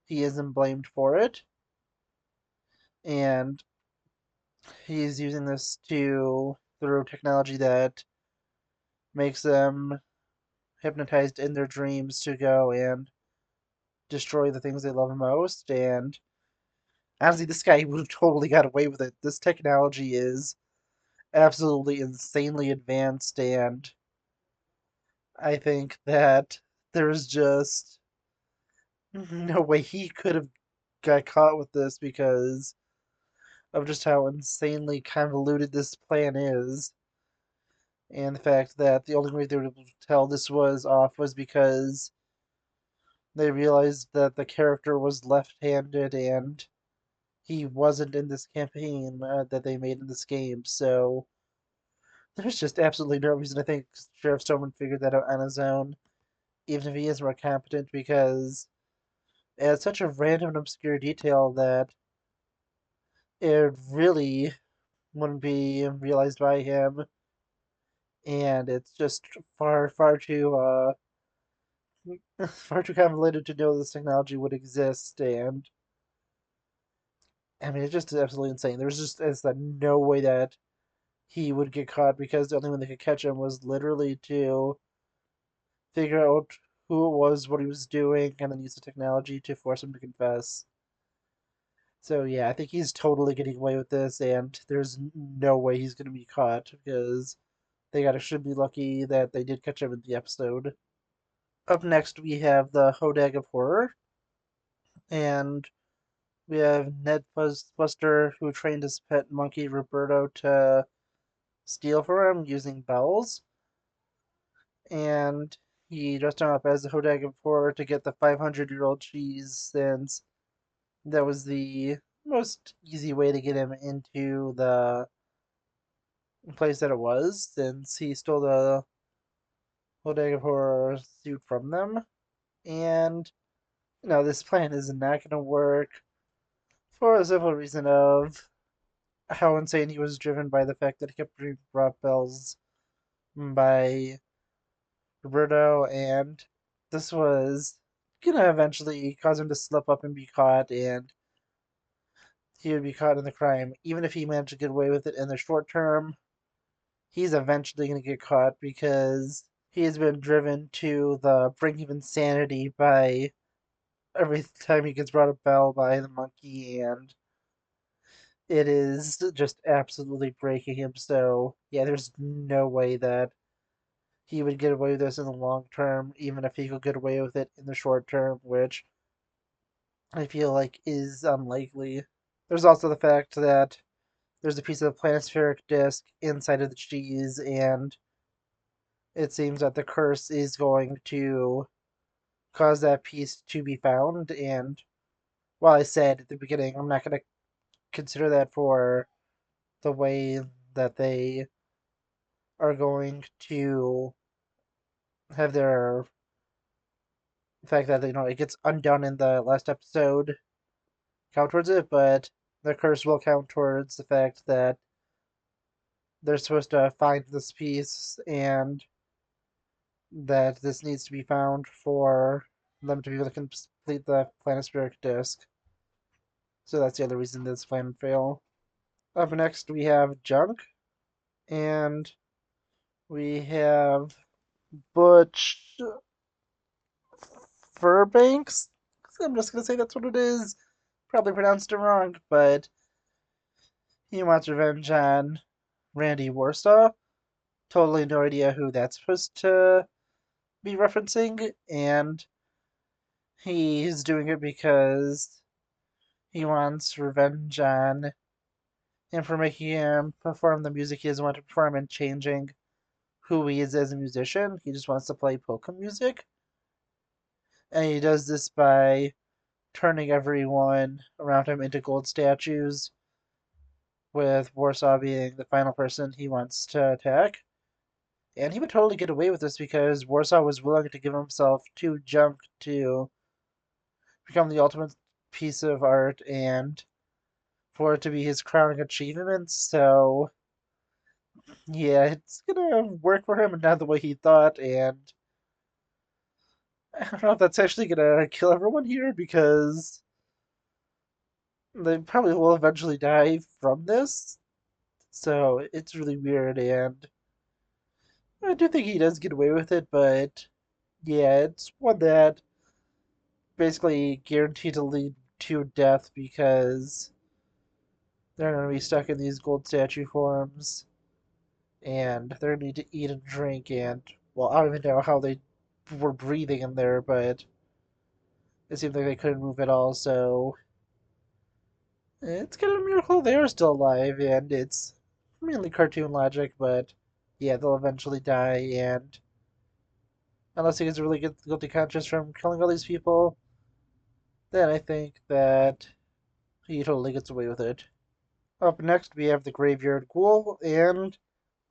he isn't blamed for it. And he's using this through technology that makes them hypnotized in their dreams to go and destroy the things they love most. And honestly, this guy would have totally got away with it. This technology is absolutely insanely advanced, and I think that there's just no way he could have got caught with this because of just how insanely convoluted this plan is. And the fact that the only way they were able to tell this was off was because they realized that the character was left-handed and he wasn't in this campaign that they made in this game. So there's just absolutely no reason I think Sheriff Stoneman figured that out on his own, even if he is more competent, because it's such a random and obscure detail that it really wouldn't be realized by him, and it's just far too far too convoluted to know this technology would exist, and I mean, it's just absolutely insane. It's that no way that he would get caught because the only way they could catch him was literally to figure out who it was, what he was doing, and then use the technology to force him to confess. So yeah, I think he's totally getting away with this, and there's no way he's going to be caught because should be lucky that they did catch him in the episode. Up next, we have the Hodag of Horror, and we have Ned Buster, who trained his pet monkey Roberto to steal for him using bells, and he dressed him up as the Hodag of Horror to get the 500-year-old cheese, since that was the most easy way to get him into the place that it was, since he stole the Hodag of Horror suit from them. And, this plan is not going to work for the simple reason of how insane he was driven by the fact that he kept being brought bells by Roberto, and this was gonna eventually cause him to slip up and be caught, and he would be caught in the crime. Even if he managed to get away with it in the short term, he's eventually gonna get caught because he has been driven to the brink of insanity by every time he gets brought a bell by the monkey, and it is just absolutely breaking him. So, yeah, there's no way that he would get away with this in the long term, even if he could get away with it in the short term, which I feel like is unlikely. There's also the fact that there's a piece of the planispheric disk inside of the cheese, and it seems that the curse is going to cause that piece to be found. And while I said at the beginning, I'm not going to consider that for the way that they are going to have their the fact that it gets undone in the last episode count towards it, but the curse will count towards the fact that they're supposed to find this piece and that this needs to be found for them to be able to complete the planispheric disk. So that's the other reason this plan would fail. Up next, we have Junk, and we have Butch Furbanks. I'm just gonna say that's what it is. Probably pronounced it wrong, but he wants revenge on Randy Warsaw. Totally no idea who that's supposed to be referencing, and he's doing it because he wants revenge on him for making him perform the music he doesn't want to perform and changing who he is as a musician. He just wants to play polka music. And he does this by turning everyone around him into gold statues, with Warsaw being the final person he wants to attack. And he would totally get away with this because Warsaw was willing to give himself to Junk to become the ultimate piece of art and for it to be his crowning achievement. So, yeah, it's gonna work for him and not the way he thought. And I don't know if that's actually gonna kill everyone here because they probably will eventually die from this. So, it's really weird. And I do think he does get away with it, but yeah, it's one that basically guaranteed to lead to death because they're going to be stuck in these gold statue forms and they're going to need to eat and drink. And, well, I don't even know how they were breathing in there, but it seemed like they couldn't move at all. So it's kind of a miracle they are still alive, and it's mainly cartoon logic, but yeah, they'll eventually die. And unless he gets really guilty conscious from killing all these people, then I think that he totally gets away with it. Up next, we have the Graveyard Ghoul, and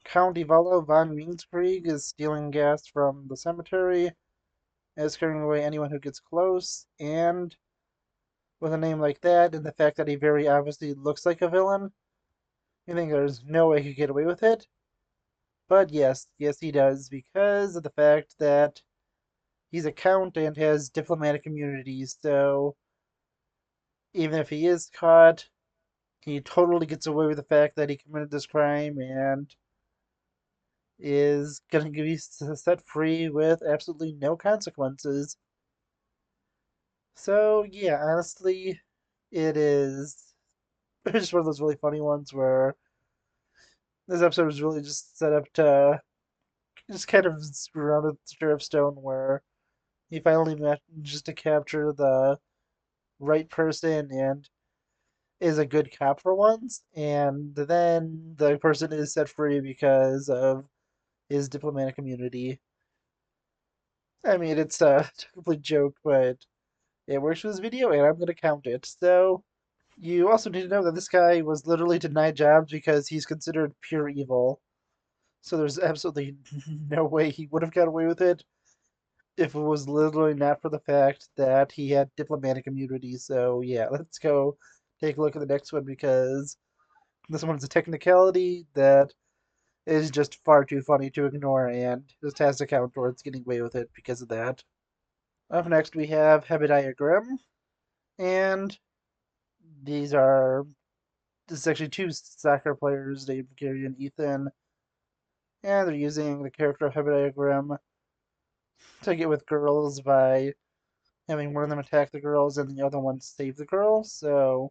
Count Ivallo von Minkskrieg is stealing gas from the cemetery and scaring away anyone who gets close. And with a name like that, and the fact that he very obviously looks like a villain, you think there's no way he could get away with it. But yes, he does, because of the fact that he's a count and has diplomatic immunity. So even if he is caught, He totally gets away with the fact that he committed this crime and is going to be set free with absolutely no consequences. So, yeah, honestly, it is it's just one of those really funny ones where this episode was really just set up to just kind of screw around with Sheriff Stone, where he finally manages to capture the right person and is a good cop for once, and then the person is set free because of his diplomatic immunity. I mean, it's a complete joke, but it works for this video, and I'm going to count it. So, you also need to know that this guy was literally denied jobs because he's considered pure evil. So there's absolutely no way he would have got away with it if it was literally not for the fact that he had diplomatic immunity. So yeah, let's go take a look at the next one because this one's a technicality that is just far too funny to ignore and just has to count towards getting away with it because of that. Up next we have Hebediah Grim, and these are this is actually two soccer players named Gary and Ethan, and they're using the character of Hebediah Grim to get with girls by having one of them attack the girls and the other one save the girls. So,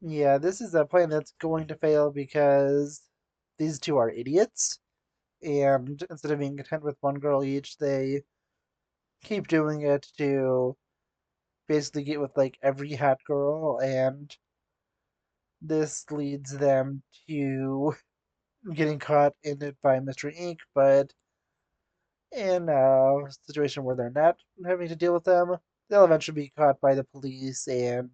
yeah, this is a plan that's going to fail because these two are idiots. And instead of being content with one girl each, they keep doing it to basically get with like every hot girl. And this leads them to getting caught in it by Mystery Inc. But in a situation where they're not having to deal with them, they'll eventually be caught by the police and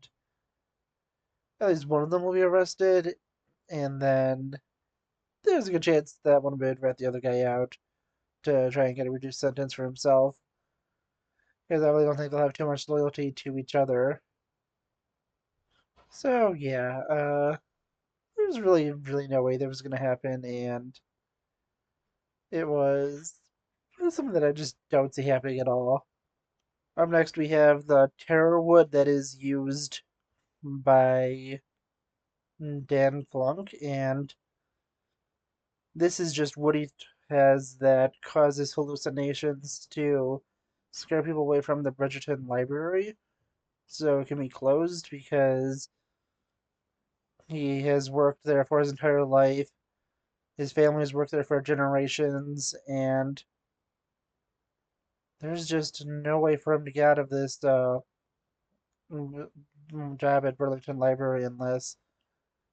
at least one of them will be arrested, and then there's a good chance that one would rat the other guy out to try and get a reduced sentence for himself. Because I really don't think they'll have too much loyalty to each other. So yeah, there's really no way that was gonna happen, and it was something that I just don't see happening at all. Up next, we have the terror wood that is used by Dan Flunk, and this is just what he has that causes hallucinations to scare people away from the Bridgerton library. So it can be closed because he has worked there for his entire life. His family has worked there for generations, and there's just no way for him to get out of this job at Burlington Library unless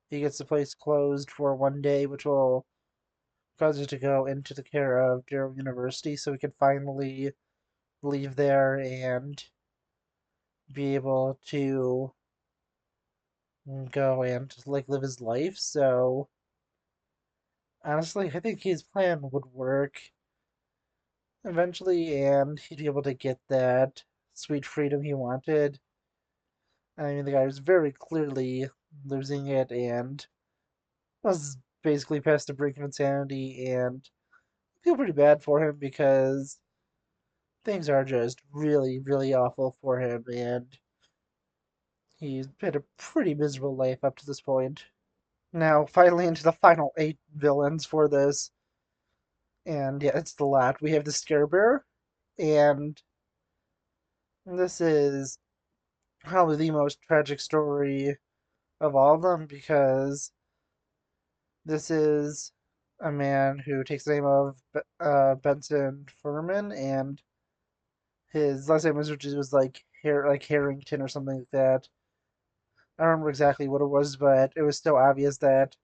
he gets the place closed for one day, which will cause it to go into the care of Darrow University so he can finally leave there and be able to go and like live his life. So honestly, I think his plan would work eventually, and he'd be able to get that sweet freedom he wanted. I mean, the guy was very clearly losing it and was basically past the brink of insanity, and I feel pretty bad for him because things are just really awful for him, and he's had a pretty miserable life up to this point. Now, finally, into the final 8 villains for this, and yeah, it's the lot. We have the Scarebear, and this is probably the most tragic story of all of them because this is a man who takes the name of Benson Furman, and his last name was like Harrington or something like that. I don't remember exactly what it was, but it was still obvious that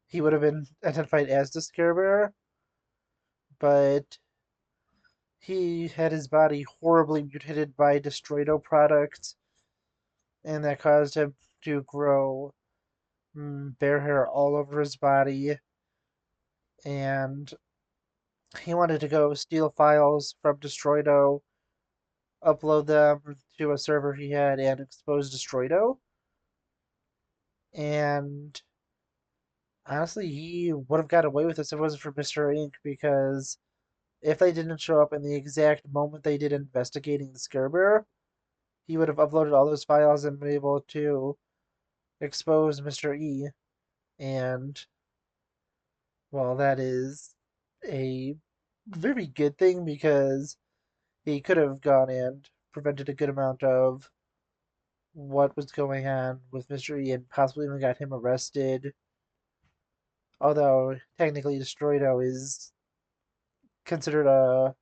he would have been identified as the Scarebear, but he had his body horribly mutated by Destroido products, and that caused him to grow bear hair all over his body. And he wanted to go steal files from Destroido, upload them to a server he had, and expose Destroido. And honestly, he would have got away with this if it wasn't for Mr. Inc. because if they didn't show up in the exact moment they did investigating the Scarebear, he would have uploaded all those files and been able to expose Mr. E, and, well, that is a very good thing because he could have gone and prevented a good amount of what was going on with Mr. E and possibly even got him arrested. Although, technically, Destroido is considered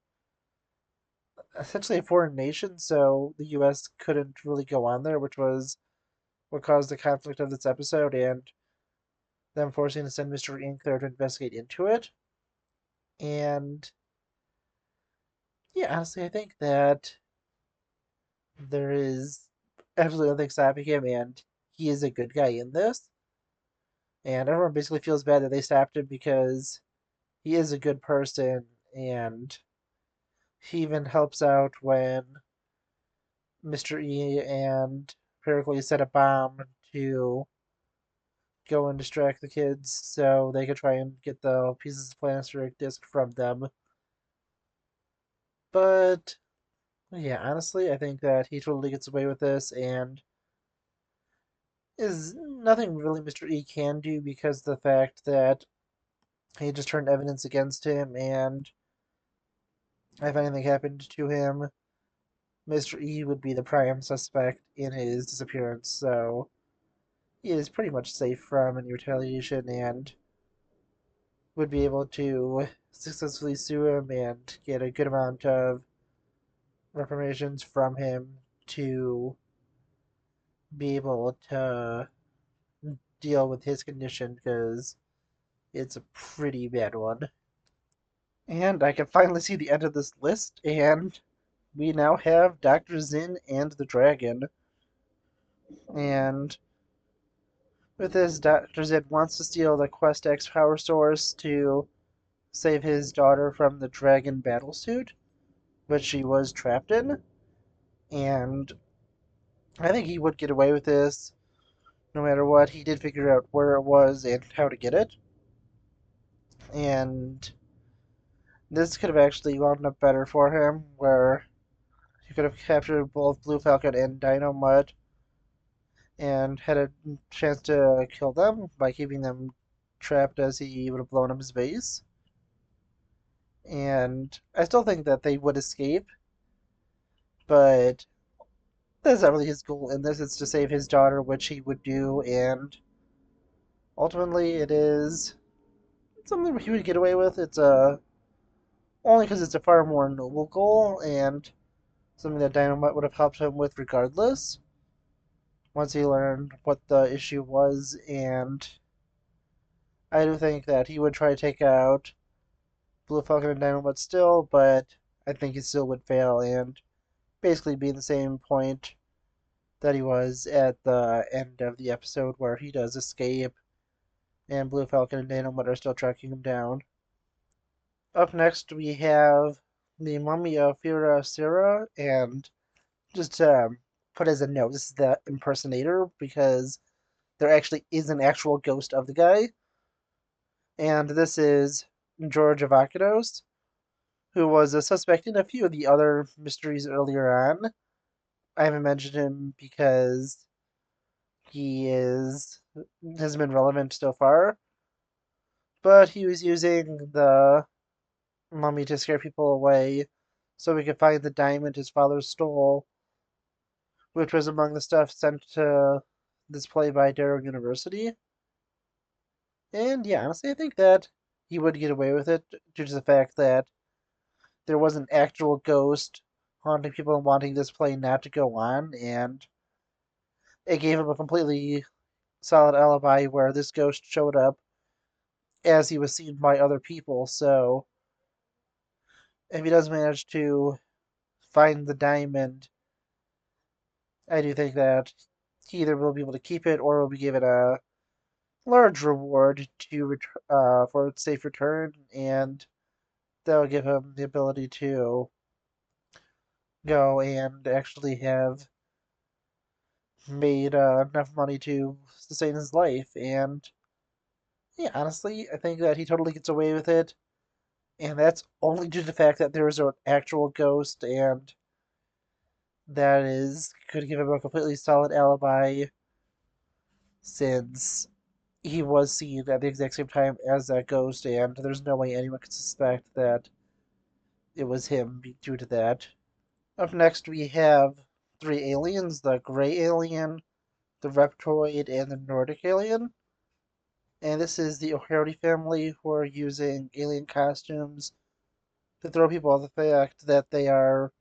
essentially a foreign nation, so the U.S. couldn't really go on there, which was what caused the conflict of this episode and them forcing to send Mr. Ink there to investigate into it. And yeah, honestly, I think that there is absolutely nothing stopping him, and he is a good guy in this. And everyone basically feels bad that they stopped him because he is a good person, and he even helps out when Mr. E and Pericles set a bomb to go and distract the kids so they could try and get the pieces of planispheric disc from them. But yeah, honestly, I think that he totally gets away with this, and is nothing really Mr. E can do because of the fact that he just turned evidence against him, and if anything happened to him, Mr. E would be the prime suspect in his disappearance, so he is pretty much safe from any retaliation and would be able to successfully sue him and get a good amount of reprimands from him to be able to deal with his condition because it's a pretty bad one. And I can finally see the end of this list, and we now have Dr. Zin and the Dragon. And with this, Dr. Zin wants to steal the Quest X power source to save his daughter from the dragon battlesuit, which she was trapped in. And I think he would get away with this no matter what. He did figure out where it was and how to get it. And this could have actually wound up better for him, where he could have captured both Blue Falcon and Dino Mud and had a chance to kill them by keeping them trapped as he would have blown up his base. And I still think that they would escape, but that's not really his goal in this. It's to save his daughter, which he would do, and ultimately it is something he would get away with. It's only because it's a far more noble goal and something that Dynamite would have helped him with regardless. Once he learned what the issue was, and I do think that he would try to take out Blue Falcon and Dynamite still, but I think he still would fail and basically be in the same point that he was at the end of the episode where he does escape and Blue Falcon and Dynamite are still tracking him down. Up next, we have the Mummy of Serra, and just to put as a note, this is the impersonator because there actually is an actual ghost of the guy, and this is George Avocados, who was a suspect in a few of the other mysteries earlier on. I haven't mentioned him because he has been relevant so far, but he was using the mummy to scare people away so we could find the diamond his father stole, which was among the stuff sent to display by Darrow University. And yeah, honestly, I think that he would get away with it due to the fact that there was an actual ghost haunting people and wanting this play not to go on, and it gave him a completely solid alibi where this ghost showed up as he was seen by other people. So if he does manage to find the diamond, I do think that he either will be able to keep it or will be given a large reward for its safe return, and that will give him the ability to go and actually have made enough money to sustain his life. And yeah, honestly, I think that he totally gets away with it, and that's only due to the fact that there is an actual ghost, and that is could give him a completely solid alibi since he was seen at the exact same time as that ghost, and there's no way anyone could suspect that it was him due to that. Up next, we have three aliens: the gray alien, the Reptoid, and the Nordic alien. And this is the O'Harity family who are using alien costumes to throw people off the fact that they are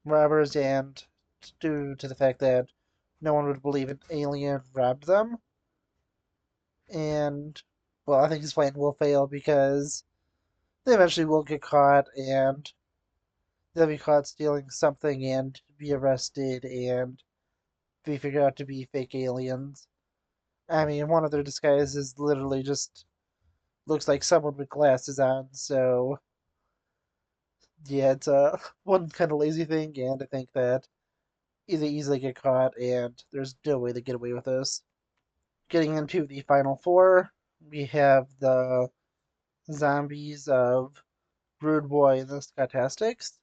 robbers, and due to the fact that no one would believe an alien robbed them. And, well, I think his plan will fail because they eventually will get caught, and they'll be caught stealing something and be arrested and be figured out to be fake aliens. I mean, one of their disguises literally just looks like someone with glasses on, so yeah, it's one kind of lazy thing, and I think that they easily get caught, and there's no way they get away with this. Getting into the final four, we have the zombies of Rude Boy and the Ska-Tastics.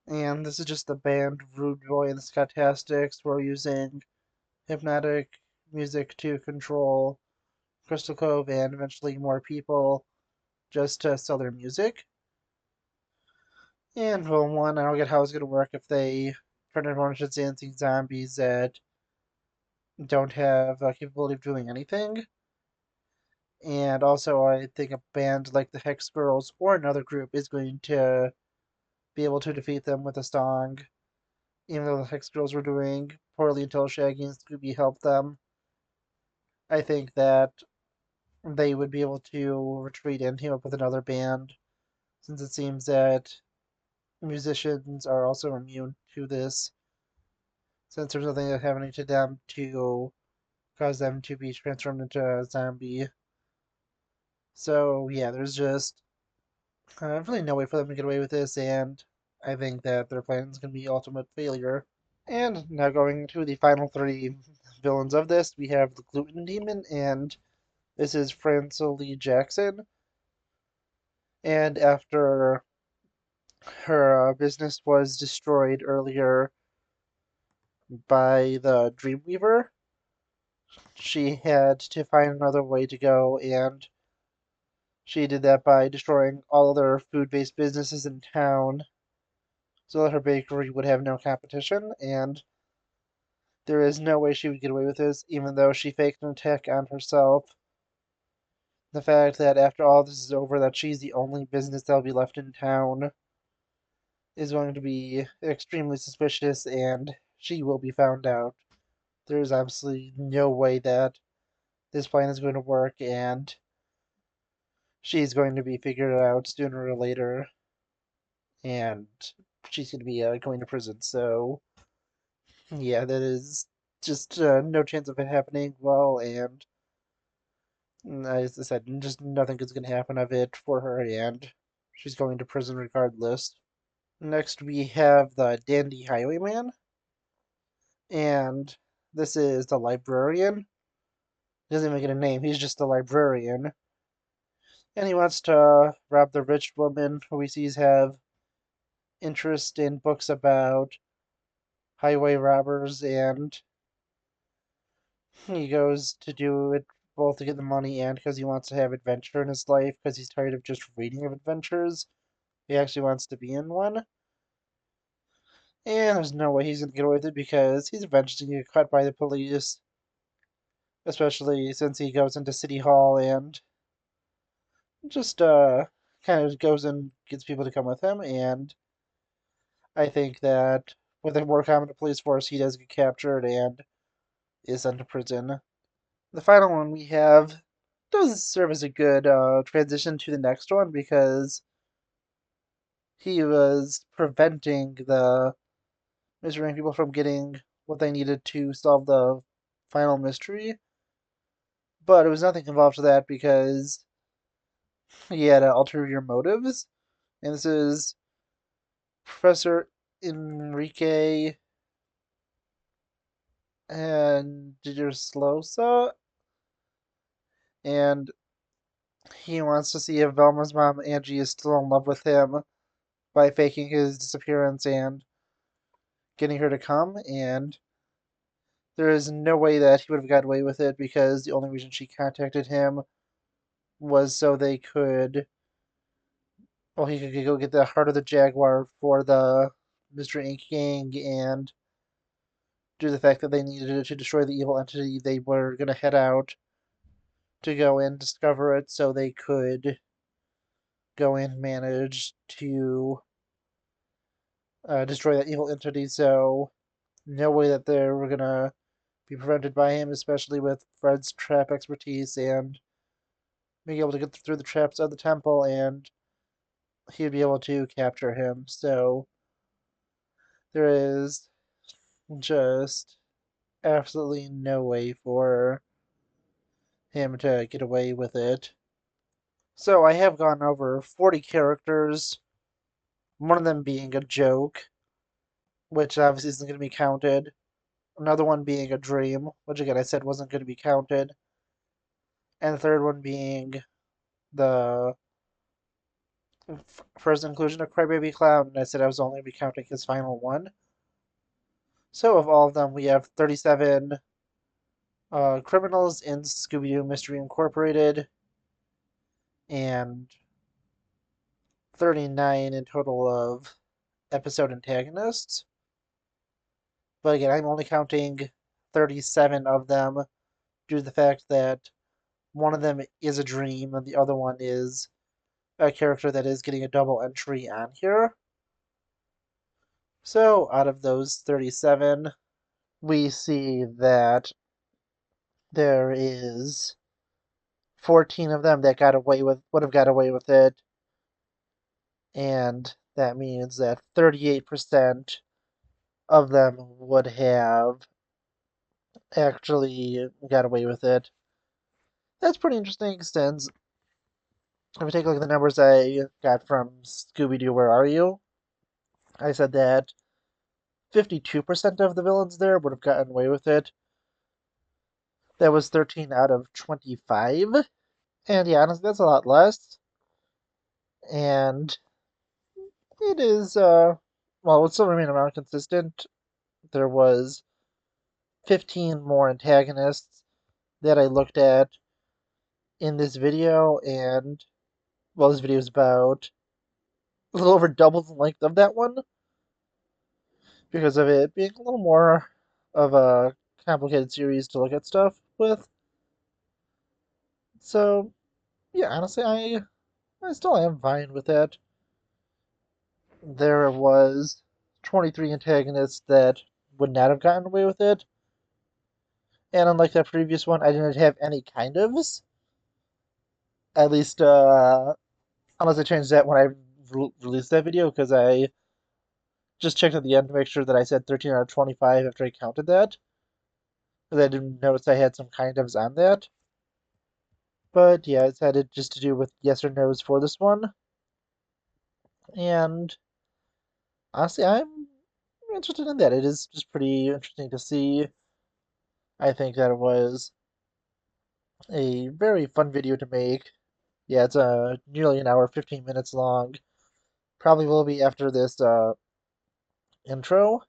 And this is just the band Rude Boy and the Ska-Tastics. We're using hypnotic music to control Crystal Cove and eventually more people just to sell their music. And well, one, I don't get how it's going to work if they turn everyone into dancing zombies that don't have the capability of doing anything. And also, I think a band like the Hex Girls or another group is going to be able to defeat them with a song, even though the Hex Girls were doing poorly until Shaggy and Scooby helped them. I think that they would be able to retreat and team up with another band, since it seems that musicians are also immune to this, since there's nothing happening to them to cause them to be transformed into a zombie. So yeah, there's just really no way for them to get away with this, and I think that their plan is going to be ultimate failure. And now going to the final three villains of this, we have the Gluten Demon, and this is Francine Lee Jackson. And after her business was destroyed earlier by the Dreamweaver, she had to find another way to go, and she did that by destroying all other food-based businesses in town so that her bakery would have no competition, and there is no way she would get away with this, even though she faked an attack on herself. The fact that after all this is over, that she's the only business that'll be left in town is going to be extremely suspicious, and she will be found out. There's absolutely no way that this plan is going to work, and she's going to be figured out sooner or later, and she's going to be going to prison. So, yeah, that is just no chance of it happening well, and as I said, just nothing is going to happen of it for her, and she's going to prison regardless. Next, we have the Dandy Highwayman, and this is the librarian. He doesn't even get a name, he's just a librarian. And he wants to rob the rich woman who he sees have interest in books about highway robbers, and he goes to do it both to get the money and because he wants to have adventure in his life because he's tired of just reading of adventures. He actually wants to be in one. And there's no way he's going to get away with it because he's eventually going to get caught by the police, especially since he goes into City Hall and just kind of goes and gets people to come with him. And I think that with a more competent police force, he does get captured and is sent to prison. The final one we have does serve as a good transition to the next one because he was preventing the mystery people from getting what they needed to solve the final mystery. But it was nothing involved to that because he had ulterior motives. And this is Professor Enrique and Slosa, and he wants to see if Velma's mom Angie is still in love with him by faking his disappearance and getting her to come. And there is no way that he would have got away with it because the only reason she contacted him was so they could. Well, he could go get the heart of the jaguar for the Mystery Inc. gang, and due to the fact that they needed it to destroy the evil entity, they were going to head out to go and discover it so they could go and manage to destroy that evil entity. So, no way that they were going to be prevented by him, especially with Fred's trap expertise and being able to get through the traps of the temple, and he'd be able to capture him. So, there is just absolutely no way for him to get away with it. So I have gone over 40 characters, one of them being a joke, which obviously isn't going to be counted. Another one being a dream, which again I said wasn't going to be counted. And the third one being the first inclusion of Crybabay Clown, and I said I was only going to be counting his final one. So of all of them, we have 37 criminals in Scooby Doo Mystery Incorporated, and 39 in total of episode antagonists. But again, I'm only counting 37 of them due to the fact that one of them is a dream and the other one is a character that is getting a double entry on here. So out of those 37, we see that there is 14 of them that would have got away with it, and that means that 38% of them would have actually got away with it. That's pretty interesting since if we take a look at the numbers I got from Scooby Doo Where Are You, I said that 52% of the villains there would have gotten away with it. That was 13 out of 25. And yeah, honestly, that's a lot less. And it is, well, it would still remain around consistent. There was 15 more antagonists that I looked at in this video, and, well, this video is about a little over double the length of that one because of it being a little more of a complicated series to look at stuff with. So, yeah, honestly, I still am fine with that. There was 23 antagonists that would not have gotten away with it. And unlike that previous one, I didn't have any kind ofs. At least, unless I changed that when I released that video, because I just checked at the end to make sure that I said 13 out of 25 after I counted that. Because I didn't notice I had some kind ofs on that. But yeah, it's had it just to do with yes or no's for this one. And honestly, I'm interested in that. It is just pretty interesting to see. I think that it was a very fun video to make. Yeah, it's nearly an hour, 15 minutes long. Probably will be after this intro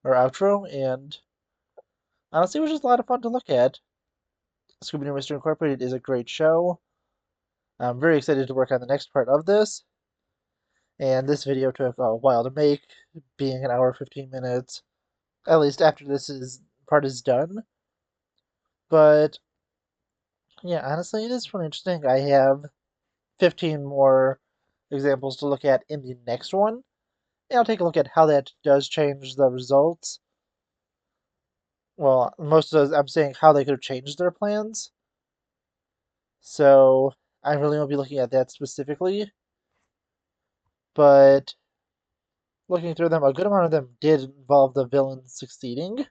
or outro, and honestly, it was just a lot of fun to look at. Scooby Doo Mystery Incorporated is a great show. I'm very excited to work on the next part of this. And this video took a while to make, being an hour 15 minutes. At least after part is done. But yeah, honestly, it is really interesting. I have 15 more examples to look at in the next one. And I'll take a look at how that does change the results. Well, most of those, I'm saying how they could have changed their plans. So I really won't be looking at that specifically. But looking through them, a good amount of them did involve the villain succeeding.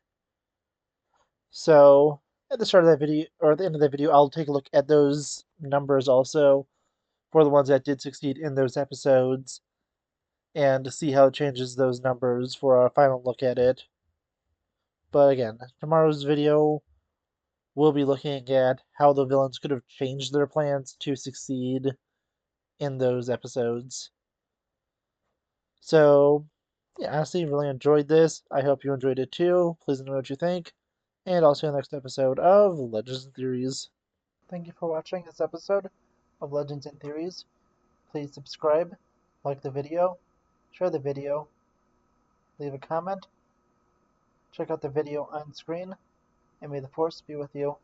So at the start of that video, or at the end of that video, I'll take a look at those numbers also for the ones that did succeed in those episodes and to see how it changes those numbers for a final look at it. But again, tomorrow's video, we'll be looking at how the villains could have changed their plans to succeed in those episodes. So, yeah, honestly, really enjoyed this. I hope you enjoyed it too. Please let me know what you think. and I'll see you in the next episode of Legends and Theories. Thank you for watching this episode of Legends and Theories. Please subscribe, like the video, share the video, leave a comment, check out the video on screen, and may the Force be with you.